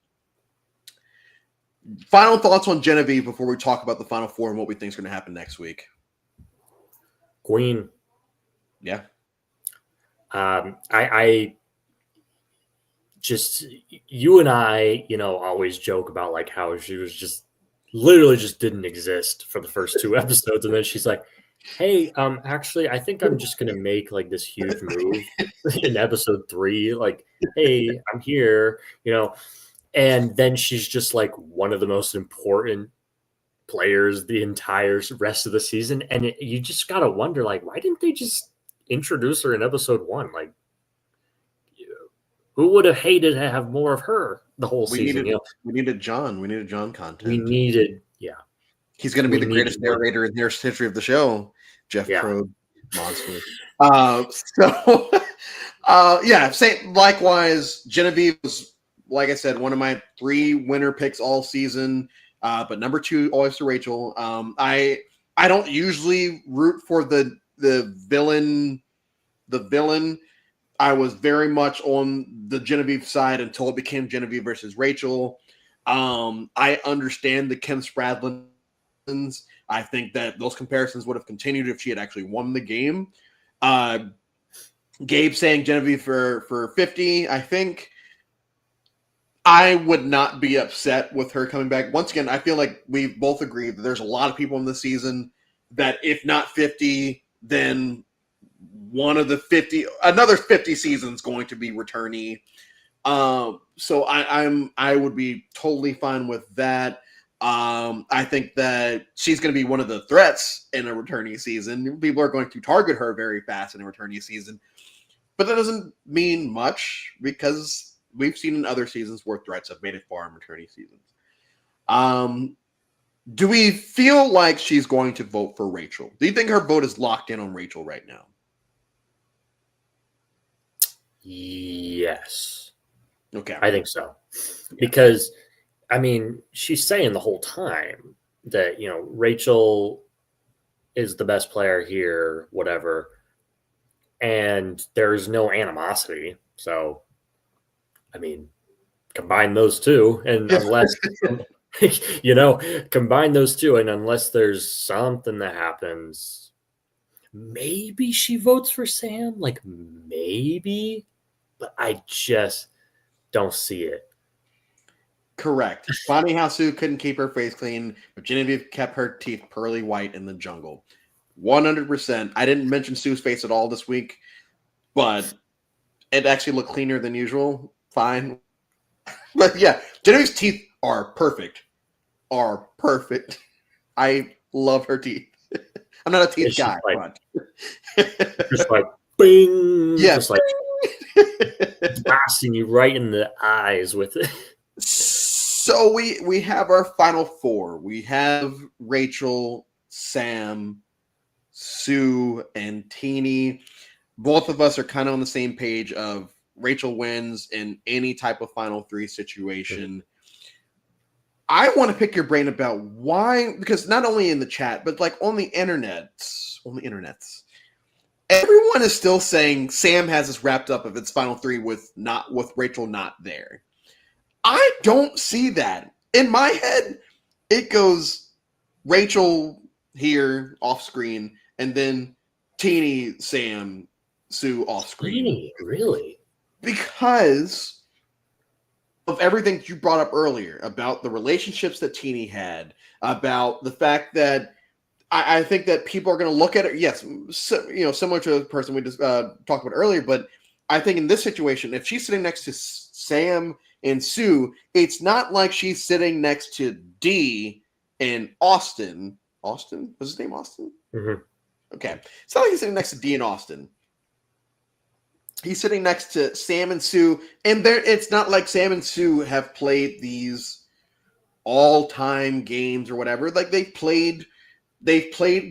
Final thoughts on Genevieve before we talk about the final four and what we think is going to happen next week. Queen. Yeah. I just, you and I, always joke about like how she was just literally just didn't exist for the first two episodes, and then she's like, "Hey, actually, I think I'm just gonna make like this huge move in episode 3. Like, hey, I'm here," and then she's just like one of the most important players the entire rest of the season, and you just gotta wonder, like, why didn't they just introduce her in episode 1? Like, who would have hated to have more of her the whole We season? needed we needed John. We needed John We content. needed, yeah, He's going to be we the needed greatest more. narrator in the history of the show. Jeff Yeah, Probst, monster. So, yeah. Same. Likewise, Genevieve was, like I said, one of my 3 winner picks all season. But number 2 always to Rachel. I don't usually root for the villain. The villain. I was very much on the Genevieve side until it became Genevieve versus Rachel. I understand the Kim Spradlin. I think that those comparisons would have continued if she had actually won the game. Uh, Gabe saying Genevieve for 50. I think I would not be upset with her coming back. Once again, I feel like we both agree that there's a lot of people in this season that if not 50, then one of the 50, another 50 seasons going to be returnee. So I would be totally fine with that. I think that she's going to be one of the threats in a returnee season. People are going to target her very fast in a returnee season, but that doesn't mean much because we've seen in other seasons where threats have made it far in returnee seasons. Do we feel like she's going to vote for Rachel? Do you think her vote is locked in on Rachel right now? yes, Okay. I think so. Yeah. Because, I mean, she's saying the whole time that, Rachel is the best player here, whatever, and there's no animosity. So, I mean, combine those two, and unless combine those two, and unless there's something that happens, maybe she votes for Sam, like maybe, but I just don't see it. Correct. Bonnie Hasu couldn't keep her face clean, but Genevieve kept her teeth pearly white in the jungle. 100%. I didn't mention Sue's face at all this week, but it actually looked cleaner than usual. Fine. But yeah, Genevieve's teeth are perfect. Are perfect. I love her teeth. I'm not a teeth It's just guy, like, but just like bing, yeah. just like blasting you right in the eyes with it. So we have our final 4. We have Rachel, Sam, Sue, and Teeny. Both of us are kind of on the same page of Rachel wins in any type of final 3 situation. I want to pick your brain about why, because not only in the chat, but like on the internets, everyone is still saying Sam has this wrapped up of its final 3 with Rachel not there. I don't see that. In my head, it goes Rachel here off screen, and then Teeny, Sam, Sue off screen. Teeny, really? Because of everything you brought up earlier about the relationships that Teeny had, about the fact that I think that people are going to look at it. Yes, similar to the person we just talked about earlier. But I think in this situation, if she's sitting next to Sam and Sue, it's not like she's sitting next to D and Austin. Austin? Was his name Austin? Mm-hmm. Okay. It's not like he's sitting next to D and Austin. He's sitting next to Sam and Sue. And it's not like Sam and Sue have played these all-time games or whatever. Like they've played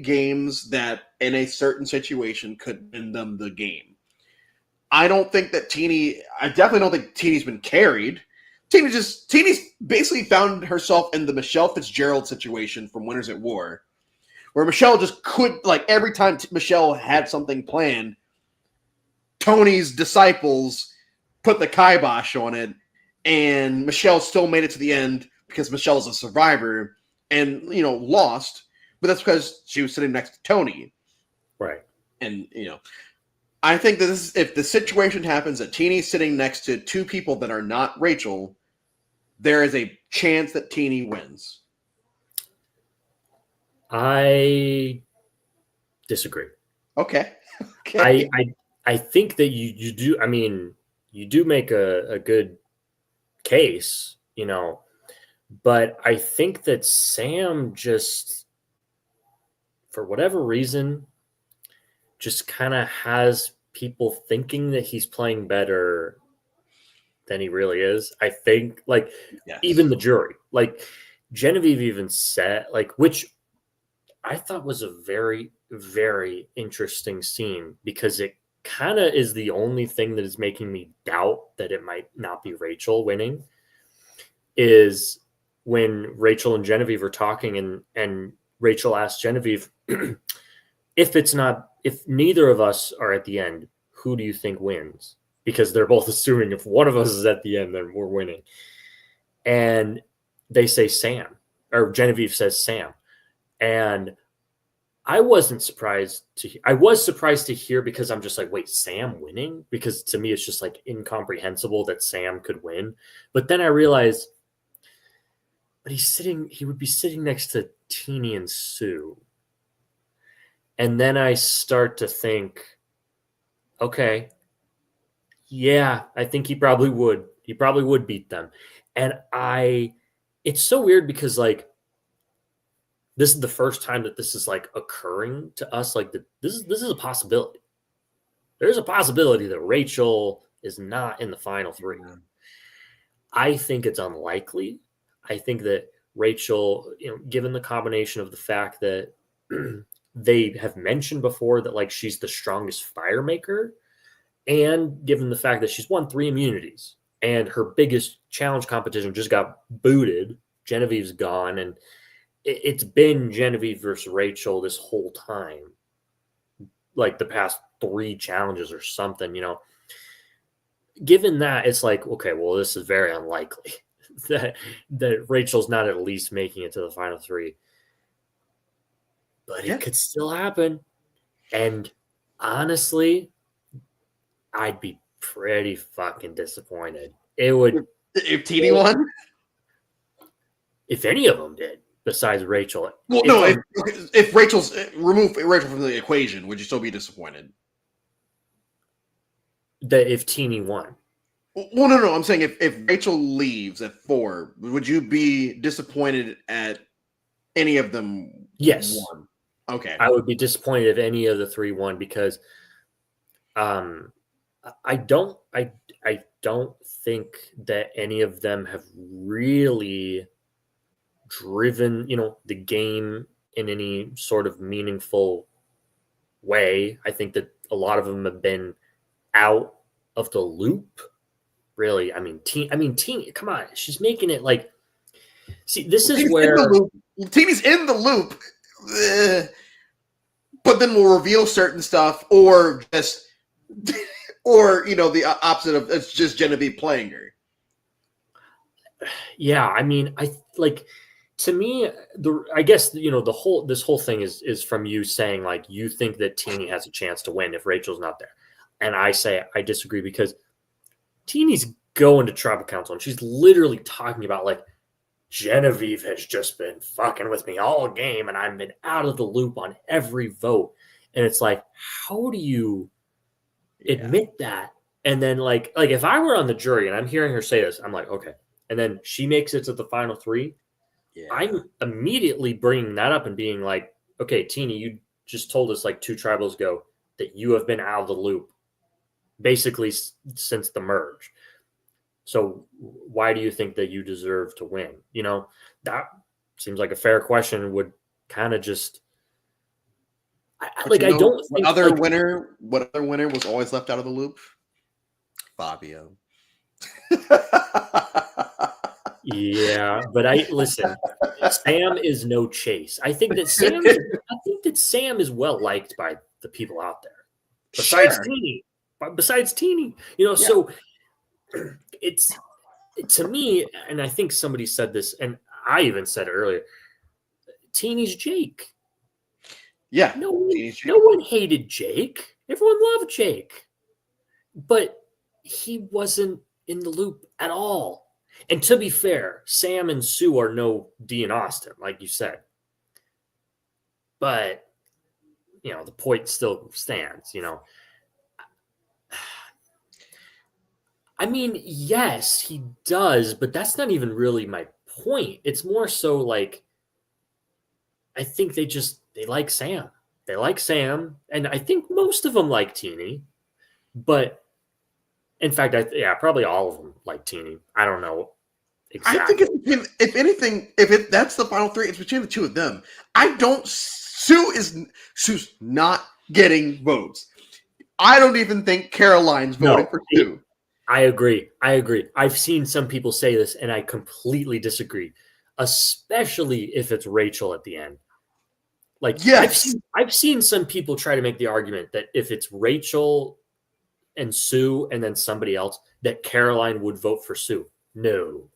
games that in a certain situation could win them the game. I definitely don't think Teeny's been carried. Teeny's basically found herself in the Michelle Fitzgerald situation from Winners at War, where Michelle just could, like, every time Michelle had something planned, Tony's disciples put the kibosh on it, and Michelle still made it to the end because Michelle's a survivor and, lost, but that's because she was sitting next to Tony. Right. And, I think that if the situation happens that Teeny's sitting next to two people that are not Rachel, there is a chance that Teeny wins. I disagree. Okay. Okay. I think that you do. I mean, you do make a good case, but I think that Sam just, for whatever reason, just kind of has people thinking that he's playing better than he really is. I think, like, Yes. even the jury, like Genevieve even said, like, which I thought was a very, very interesting scene because it kind of is the only thing that is making me doubt that it might not be Rachel winning is when Rachel and Genevieve are talking and Rachel asks Genevieve, if neither of us are at the end, who do you think wins? Because they're both assuming if one of us is at the end, then we're winning. And they say Sam, or Genevieve says Sam. And I wasn't surprised I was surprised to hear because I'm just like, wait, Sam winning? Because to me, it's just like incomprehensible that Sam could win. But then I realized, but he would be sitting next to Teeny and Sue. And then I start to think, okay, yeah, I think he probably would. He probably would beat them. And it's so weird because like this is the first time that this is like occurring to us. Like this is a possibility. There's a possibility that Rachel is not in the final three. Yeah. I think it's unlikely. I think that Rachel, given the combination of the fact that they have mentioned before that like she's the strongest fire maker, and given the fact that she's won 3 immunities and her biggest challenge competition just got booted, Genevieve's gone, and it's been Genevieve versus Rachel this whole time, like the past 3 challenges or something. Given that, it's like, okay, well, this is very unlikely that Rachel's not at least making it to the final 3, but Yeah. it could still happen. And honestly, I'd be pretty fucking disappointed. It would, If Teeny won? if any of them did, besides Rachel. Well, If no. I'm If Rachel's remove Rachel from the equation, would you still be disappointed? that if Teeny won, Well, no. I'm saying if Rachel leaves at 4, would you be disappointed at any of them yes, won? Okay. I would be disappointed if any of the 3 won because um, I don't think that any of them have really driven the game in any sort of meaningful way. I think that a lot of them have been out of the loop. Really, Teen. Come on, she's making it like. See, this is Teeny's in the where loop. Teeny's in the loop. But then we'll reveal certain stuff, or just, or the opposite of it's just Genevieve playing her. yeah, I like to me I guess this whole thing is from you saying like you think that Teeny has a chance to win if Rachel's not there, and I say I disagree because Teeny's going to tribal council and she's literally talking about like Genevieve has just been fucking with me all game and I've been out of the loop on every vote, and it's like how do you Yeah. admit that? And then like if I were on the jury and I'm hearing her say this, I'm like, okay. And then she makes it to the final 3. Yeah. I'm immediately bringing that up and being like, okay, Teeny, you just told us like 2 tribals ago that you have been out of the loop basically since the merge. So why do you think that you deserve to win? That seems like a fair question. Would kind of just But I don't what think other like winner? What other winner was always left out of the loop? Fabio. yeah, but I listen. Sam is no Chase. I think that Sam is well liked by the people out there. Besides Sure. Teeny, Yeah. so it's to me, and I think somebody said this, and I even said it earlier. Teeny's Jake. Yeah. No one hated Jake. Everyone loved Jake. But he wasn't in the loop at all. And to be fair, Sam and Sue are no Dean Austin, like you said. But, the point still stands, I mean, yes, he does, but that's not even really my point. It's more so like I think they like Sam. They like Sam, and I think most of them like Teeny. But in fact, probably all of them like Teeny. I don't know I think exactly. if anything, if that's the final three, it's between the two of them. I don't. Sue's not getting votes. I don't even think Caroline's voting No, for Sue. I agree. I've seen some people say this, and I completely disagree, especially if it's Rachel at the end. Like Yes, I've seen some people try to make the argument that if it's Rachel and Sue and then somebody else, that Caroline would vote for Sue. No,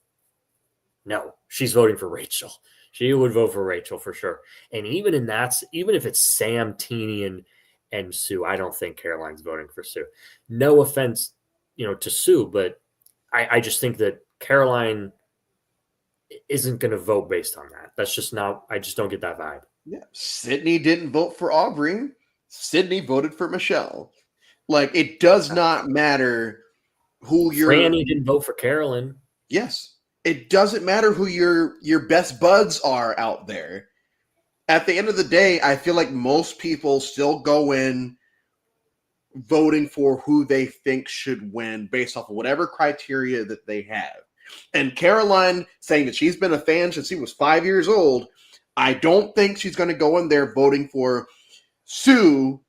she's voting for Rachel. She would vote for Rachel for sure. And even if it's Sam, Teeny, and Sue, I don't think Caroline's voting for Sue. No offense, to Sue, but I just think that Caroline isn't going to vote based on that. That's just not. I just don't get that vibe. yeah. Sydney didn't vote for Aubrey. Sydney voted for Michelle. Like it does not matter who your Franny didn't vote for Carolyn. yes. It doesn't matter who your best buds are out there. At the end of the day, I feel like most people still go in voting for who they think should win based off of whatever criteria that they have. And Caroline saying that she's been a fan since she was 5 years old, I don't think she's going to go in there voting for Sue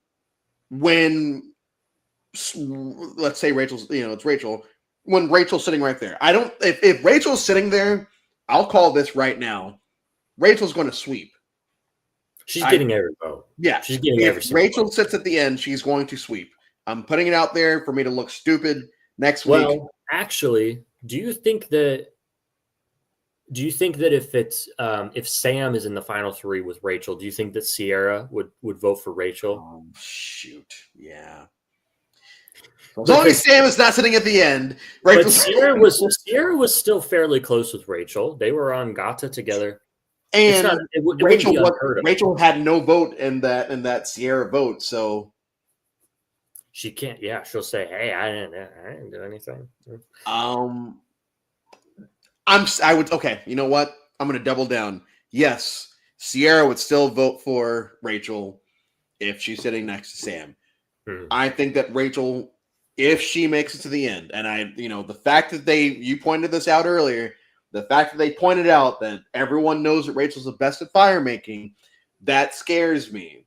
when, let's say Rachel's, it's Rachel, when Rachel's sitting right there. I don't, if Rachel's sitting there, I'll call this right now. Rachel's going to sweep. She's getting every vote. Yeah. She's getting if every single Rachel vote. sits at the end, she's going to sweep. I'm putting it out there for me to look stupid next week. Well, actually, do you think that if Sam is in the final three with Rachel, do you think that Sierra would vote for Rachel? Oh, shoot. Yeah. As long as Sam is not sitting at the end, But Sierra was still fairly close with Rachel. They were on Gata together. And Rachel had no vote in that Sierra vote, so she can't. Yeah, she'll say, "Hey, I didn't do anything." I would okay. You know what? I'm going to double down. Yes, Sierra would still vote for Rachel if she's sitting next to Sam. I think that Rachel, if she makes it to the end, and the fact that you pointed this out earlier, the fact that they pointed out that everyone knows that Rachel's the best at fire making, that scares me.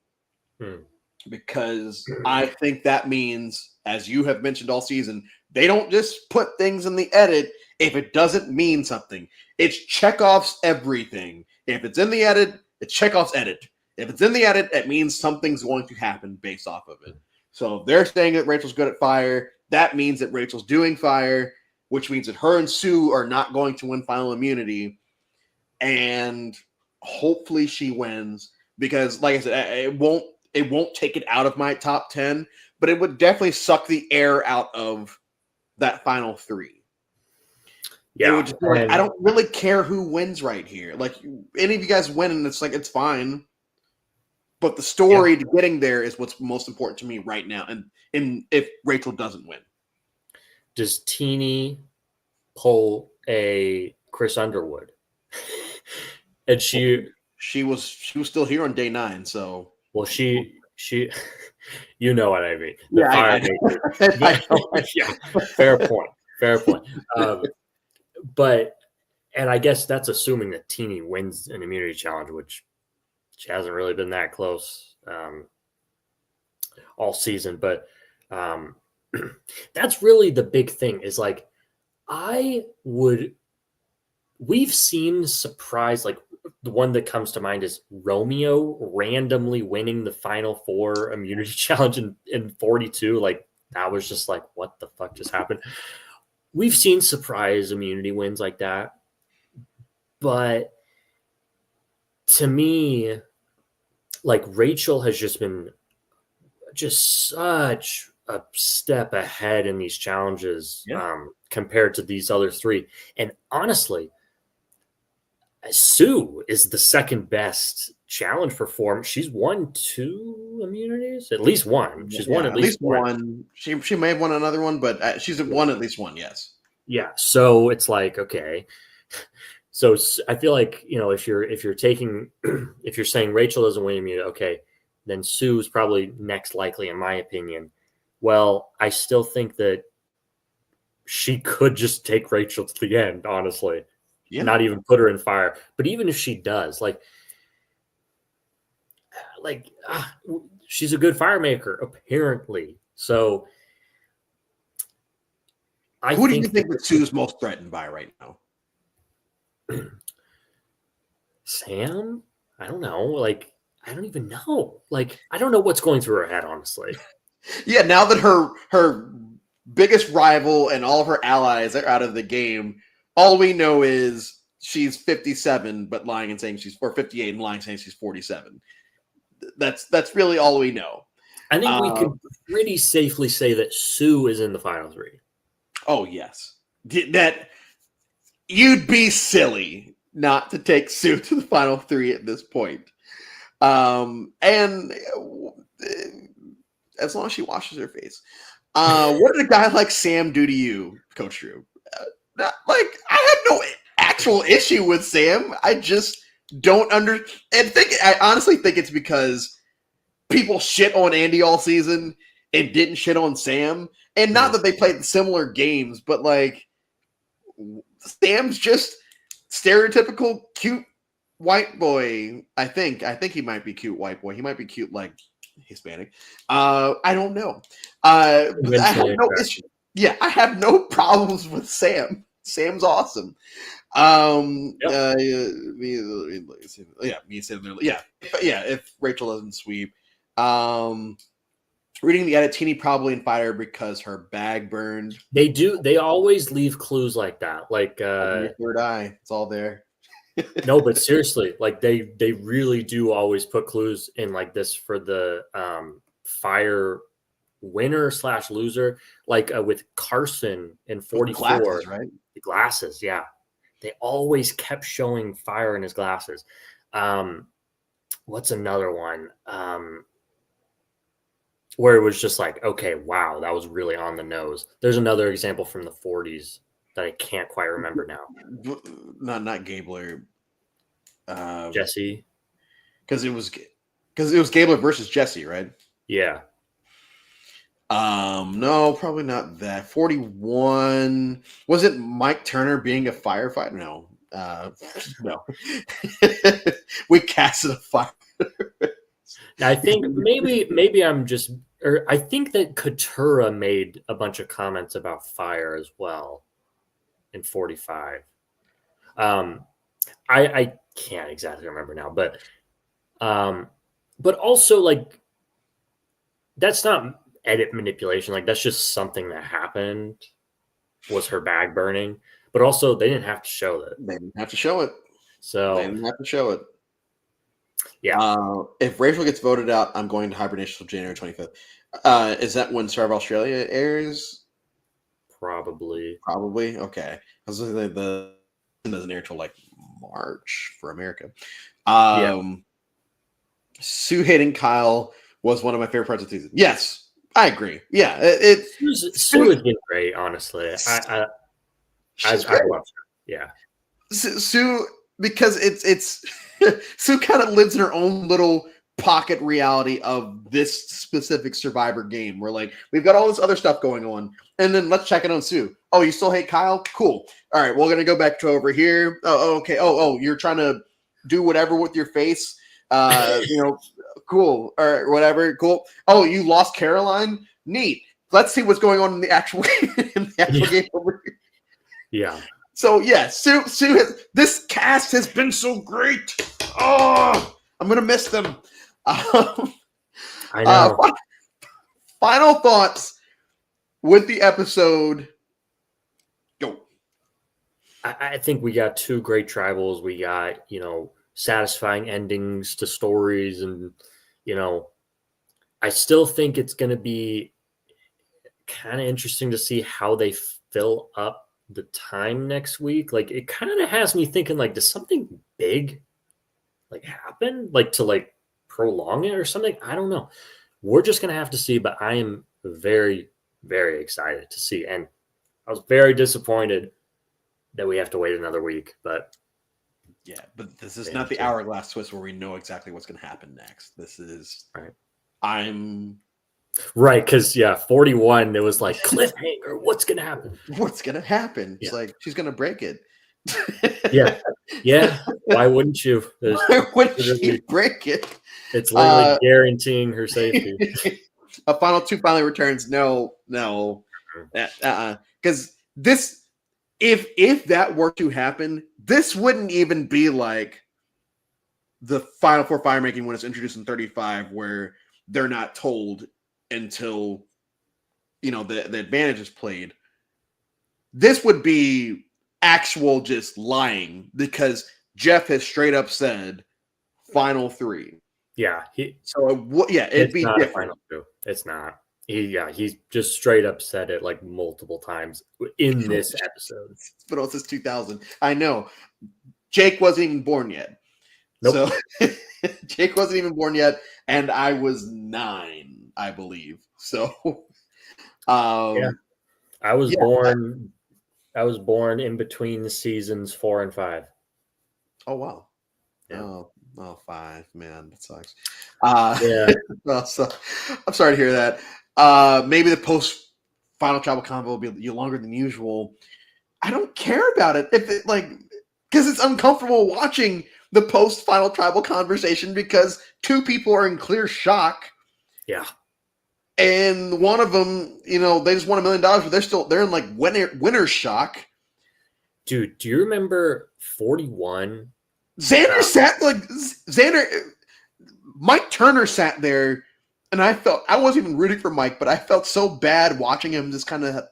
Because I think that means, as you have mentioned all season, they don't just put things in the edit if it doesn't mean something. It's Chekhov's everything. If it's in the edit, it's Chekhov's edit. If it's in the edit, it means something's going to happen based off of it. So if they're saying that Rachel's good at fire, that means that Rachel's doing fire, which means that her and Sue are not going to win final immunity. And hopefully she wins, because like I said, it won't take it out of my top 10, but it would definitely suck the air out of that final three. Yeah. It would just be like, I don't really care who wins right here. Like, any of you guys win, and it's like, it's fine. But the story to getting there is what's most important to me right now. And if Rachel doesn't win. Does Teeny pull a Chris Underwood? And she was still here on day 9, so. Well, she you know what I mean. Fair point. But I guess that's assuming that Teeny wins an immunity challenge, which she hasn't really been that close all season. But that's really the big thing, is like, we've seen surprise, like the one that comes to mind is Romeo randomly winning the final 4 immunity challenge in 42. Like, that was just like, what the fuck just happened? We've seen surprise immunity wins like that. But to me, like Rachel has just been just such a step ahead in these challenges Yeah. compared to these other three. And honestly, Sue is the second best challenge performer. She's won 2 immunities, at least one. She's won Yeah, at at least least one. one. She may have won another one, but she's won at least one. Yes. Yeah. So it's like, okay. So I feel like, if you're taking if you're saying Rachel doesn't win immunity, okay, then Sue's probably next likely in my opinion. Well, I still think that she could just take Rachel to the end, honestly. Yeah. Not even put her in fire. But even if she does, like she's a good fire maker, apparently. So I Who do you think think that Sue's most threatened by right now? Sam, I don't know. Like, I don't even know. Like, I don't know what's going through her head, honestly. Yeah, now that her biggest rival and all of her allies are out of the game, all we know is she's 57, but lying and saying she's 58 and lying and saying she's 47. That's really all we know. I think we could pretty safely say that Sue is in the final 3. Oh yes, that you'd be silly not to take Sue to the final 3 at this point. And as long as she washes her face. What did a guy like Sam do to you, Coach Drew? I have no actual issue with Sam. I just don't I honestly think it's because people shit on Andy all season and didn't shit on Sam. And not that they played similar games, but like Sam's just stereotypical cute white boy. I think he might be cute white boy. He might be cute like Hispanic. I don't know. I have no issue. Yeah, I have no problems with Sam. Sam's awesome. Yeah, if Rachel doesn't sweep. Reading the edit, Teeny probably in fire because her bag burned. They do. They always leave clues like that. Like your third eye, it's all there. No, but seriously, like they really do always put clues in like this for the fire winner / loser. Like with Carson in 44, glasses, right? The glasses, yeah. They always kept showing fire in his glasses. What's another one? Where it was just like, okay, wow, that was really on the nose. There's another example from the 40s that I can't quite remember now. Not Gabler. Jesse, because it was Gabler versus Jesse, right? Yeah. No, probably not that. 41. Was it Mike Turner being a firefighter? No. No. We casted a fire. I think maybe I'm just, or I think that Katura made a bunch of comments about fire as well in 45. I can't exactly remember now, but also like that's not edit manipulation. Like that's just something that happened. Was her bag burning? But also they didn't have to show that. They didn't have to show it. So they didn't have to show it. Yeah. If Rachel gets voted out, I'm going to hibernation until January 25th. Is that when Survivor Australia airs? Probably. Okay. I was like, the doesn't air till like March for America. Sue hating Kyle was one of my favorite parts of the season. Yes, I agree. Yeah, Sue has been great, honestly. I love her. Yeah. Sue, because it's Sue kind of lives in her own little pocket reality of this specific Survivor game where like we've got all this other stuff going on, and then let's check it on Sue. Oh, you still hate Kyle? Cool. All right, we're gonna go back to over here. Oh, okay. Oh, you're trying to do whatever with your face. Cool or whatever. Cool. Oh, you lost Caroline. Neat. Let's see what's going on in the actual game over here. Yeah. So yeah, Sue has, this cast has been so great. Oh, I'm gonna miss them. I know. Final thoughts with the episode. Go. I think we got 2 great tribals. We got, satisfying endings to stories and you know, I still think it's going to be kind of interesting to see how they fill up the time next week. Like, it kind of has me thinking, like, does something big like happen, like to like prolong it or something? I don't know. We're just going to have to see, but I am very, very excited to see. And I was very disappointed that we have to wait another week, but yeah, but this is not the hourglass twist where we know exactly what's going to happen next. This is right. I'm Right, because 41, it was like cliffhanger. What's gonna happen? What's gonna happen? It's Yeah. like she's gonna break it. Yeah. Why wouldn't you? Why would she break it? It's literally guaranteeing her safety. A final two finally returns. No, because this, if that were to happen, this wouldn't even be like the final four fire making when it's introduced in 35, where they're not told until the advantage is played. This would be actual just lying, because Jeff has straight up said final three. Yeah. It'd be not different. Final two. It's not. He's just straight up said it like multiple times in this episode. But also since 2000. I know. Jake wasn't even born yet. Nope. So Jake wasn't even born yet, and I was 9, I believe. So I was born. I was born in between the seasons 4 and 5. Oh wow. Yeah. Oh, 5, man, that sucks. Yeah. So, I'm sorry to hear that. Maybe the post final tribal convo will be longer than usual. I don't care about it if it because it's uncomfortable watching the post final tribal conversation, because two people are in clear shock. Yeah. And one of them, they just won $1 million, but they're in like winner shock. Dude, do you remember 41? Mike Turner sat there, and I wasn't even rooting for Mike, but I felt so bad watching him just kind of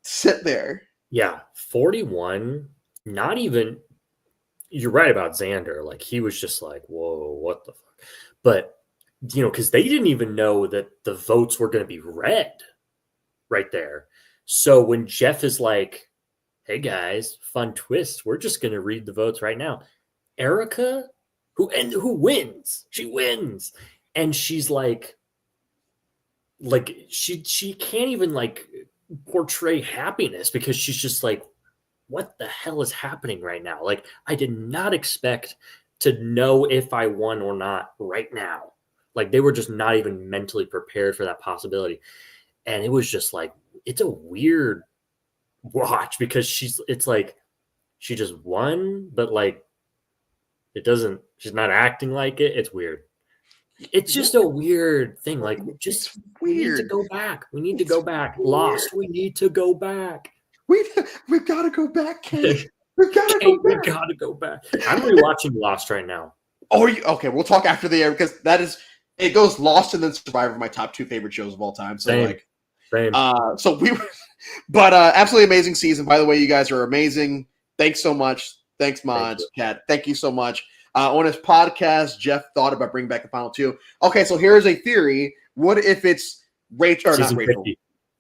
sit there. Yeah, 41, not even, you're right about Xander. Like, he was just like, whoa, what the fuck? But, because they didn't even know that the votes were going to be read right there. So when Jeff is like, hey guys, fun twist, we're just going to read the votes right now. Erica, who wins? She wins. And she's like she can't even like portray happiness, because she's just like, what the hell is happening right now? Like, I did not expect to know if I won or not right now. Like, they were just not even mentally prepared for that possibility. And it was just like, it's a weird watch, because it's like she just won, but like she's not acting like it. It's weird. It's just a weird thing. Like, we need to go back. We need to go back. Weird. Lost. We need to go back. We've got to go back, Kate. We've got to go back. We got to go back. I'm rewatching Lost right now. Oh, okay. We'll talk after the air, because it goes Lost and then Survivor, my top 2 favorite shows of all time. So Same. But absolutely amazing season. By the way, you guys are amazing. Thanks so much. Thanks, Mod, Kat. Thank you so much. On his podcast, Jeff thought about bringing back the final 2. Okay, so here's a theory. What if it's Rachel, or not Rachel? 50.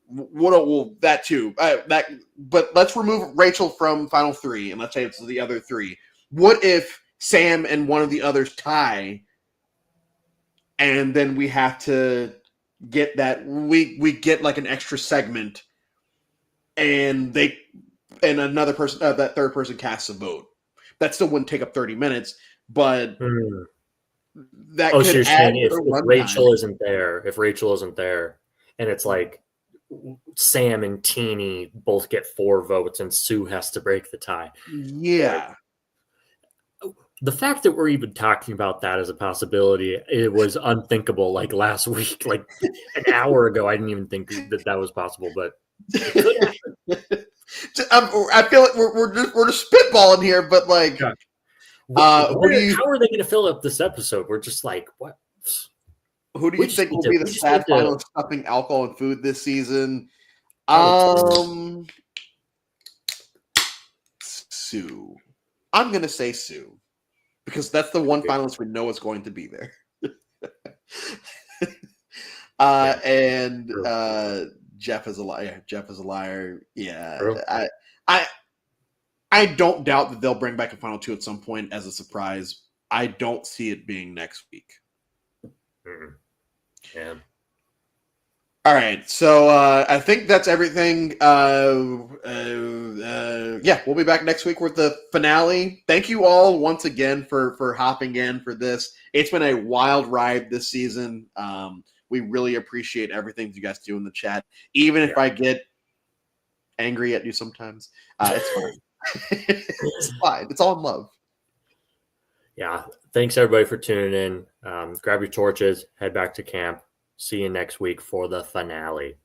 Well, that too. But let's remove Rachel from final 3, and let's say it's the other 3. What if Sam and one of the others tie, and then we have to get that we get like an extra segment, and another person, that third person, casts a vote. That still wouldn't take up 30 minutes, but that could so you're add saying if Rachel isn't there, and it's like Sam and Teeny both get 4 votes and Sue has to break the tie. Yeah. The fact that we're even talking about that as a possibility, it was unthinkable. Like last week, like an hour ago, I didn't even think that was possible, but it could happen. I feel like we're just spitballing here, but like, how are they going to fill up this episode? We're just like, what? Who do you think will be the sad final stuffing alcohol and food this season? Sue. I'm gonna say Sue, because that's the one finalist we know is going to be there. Yeah, And true. Jeff is a liar. Jeff is a liar. Yeah, True. I I don't doubt that they'll bring back a final two at some point as a surprise. I don't see it being next week. Mm-mm. Yeah. All right, so I think that's everything. Yeah, we'll be back next week with the finale. Thank you all once again for hopping in for this. It's been a wild ride this season. We really appreciate everything you guys do in the chat, even if Yeah. I get angry at you sometimes. It's fine. It's fine. It's all in love. Yeah. Thanks everybody for tuning in. Grab your torches, head back to camp. See you next week for the finale.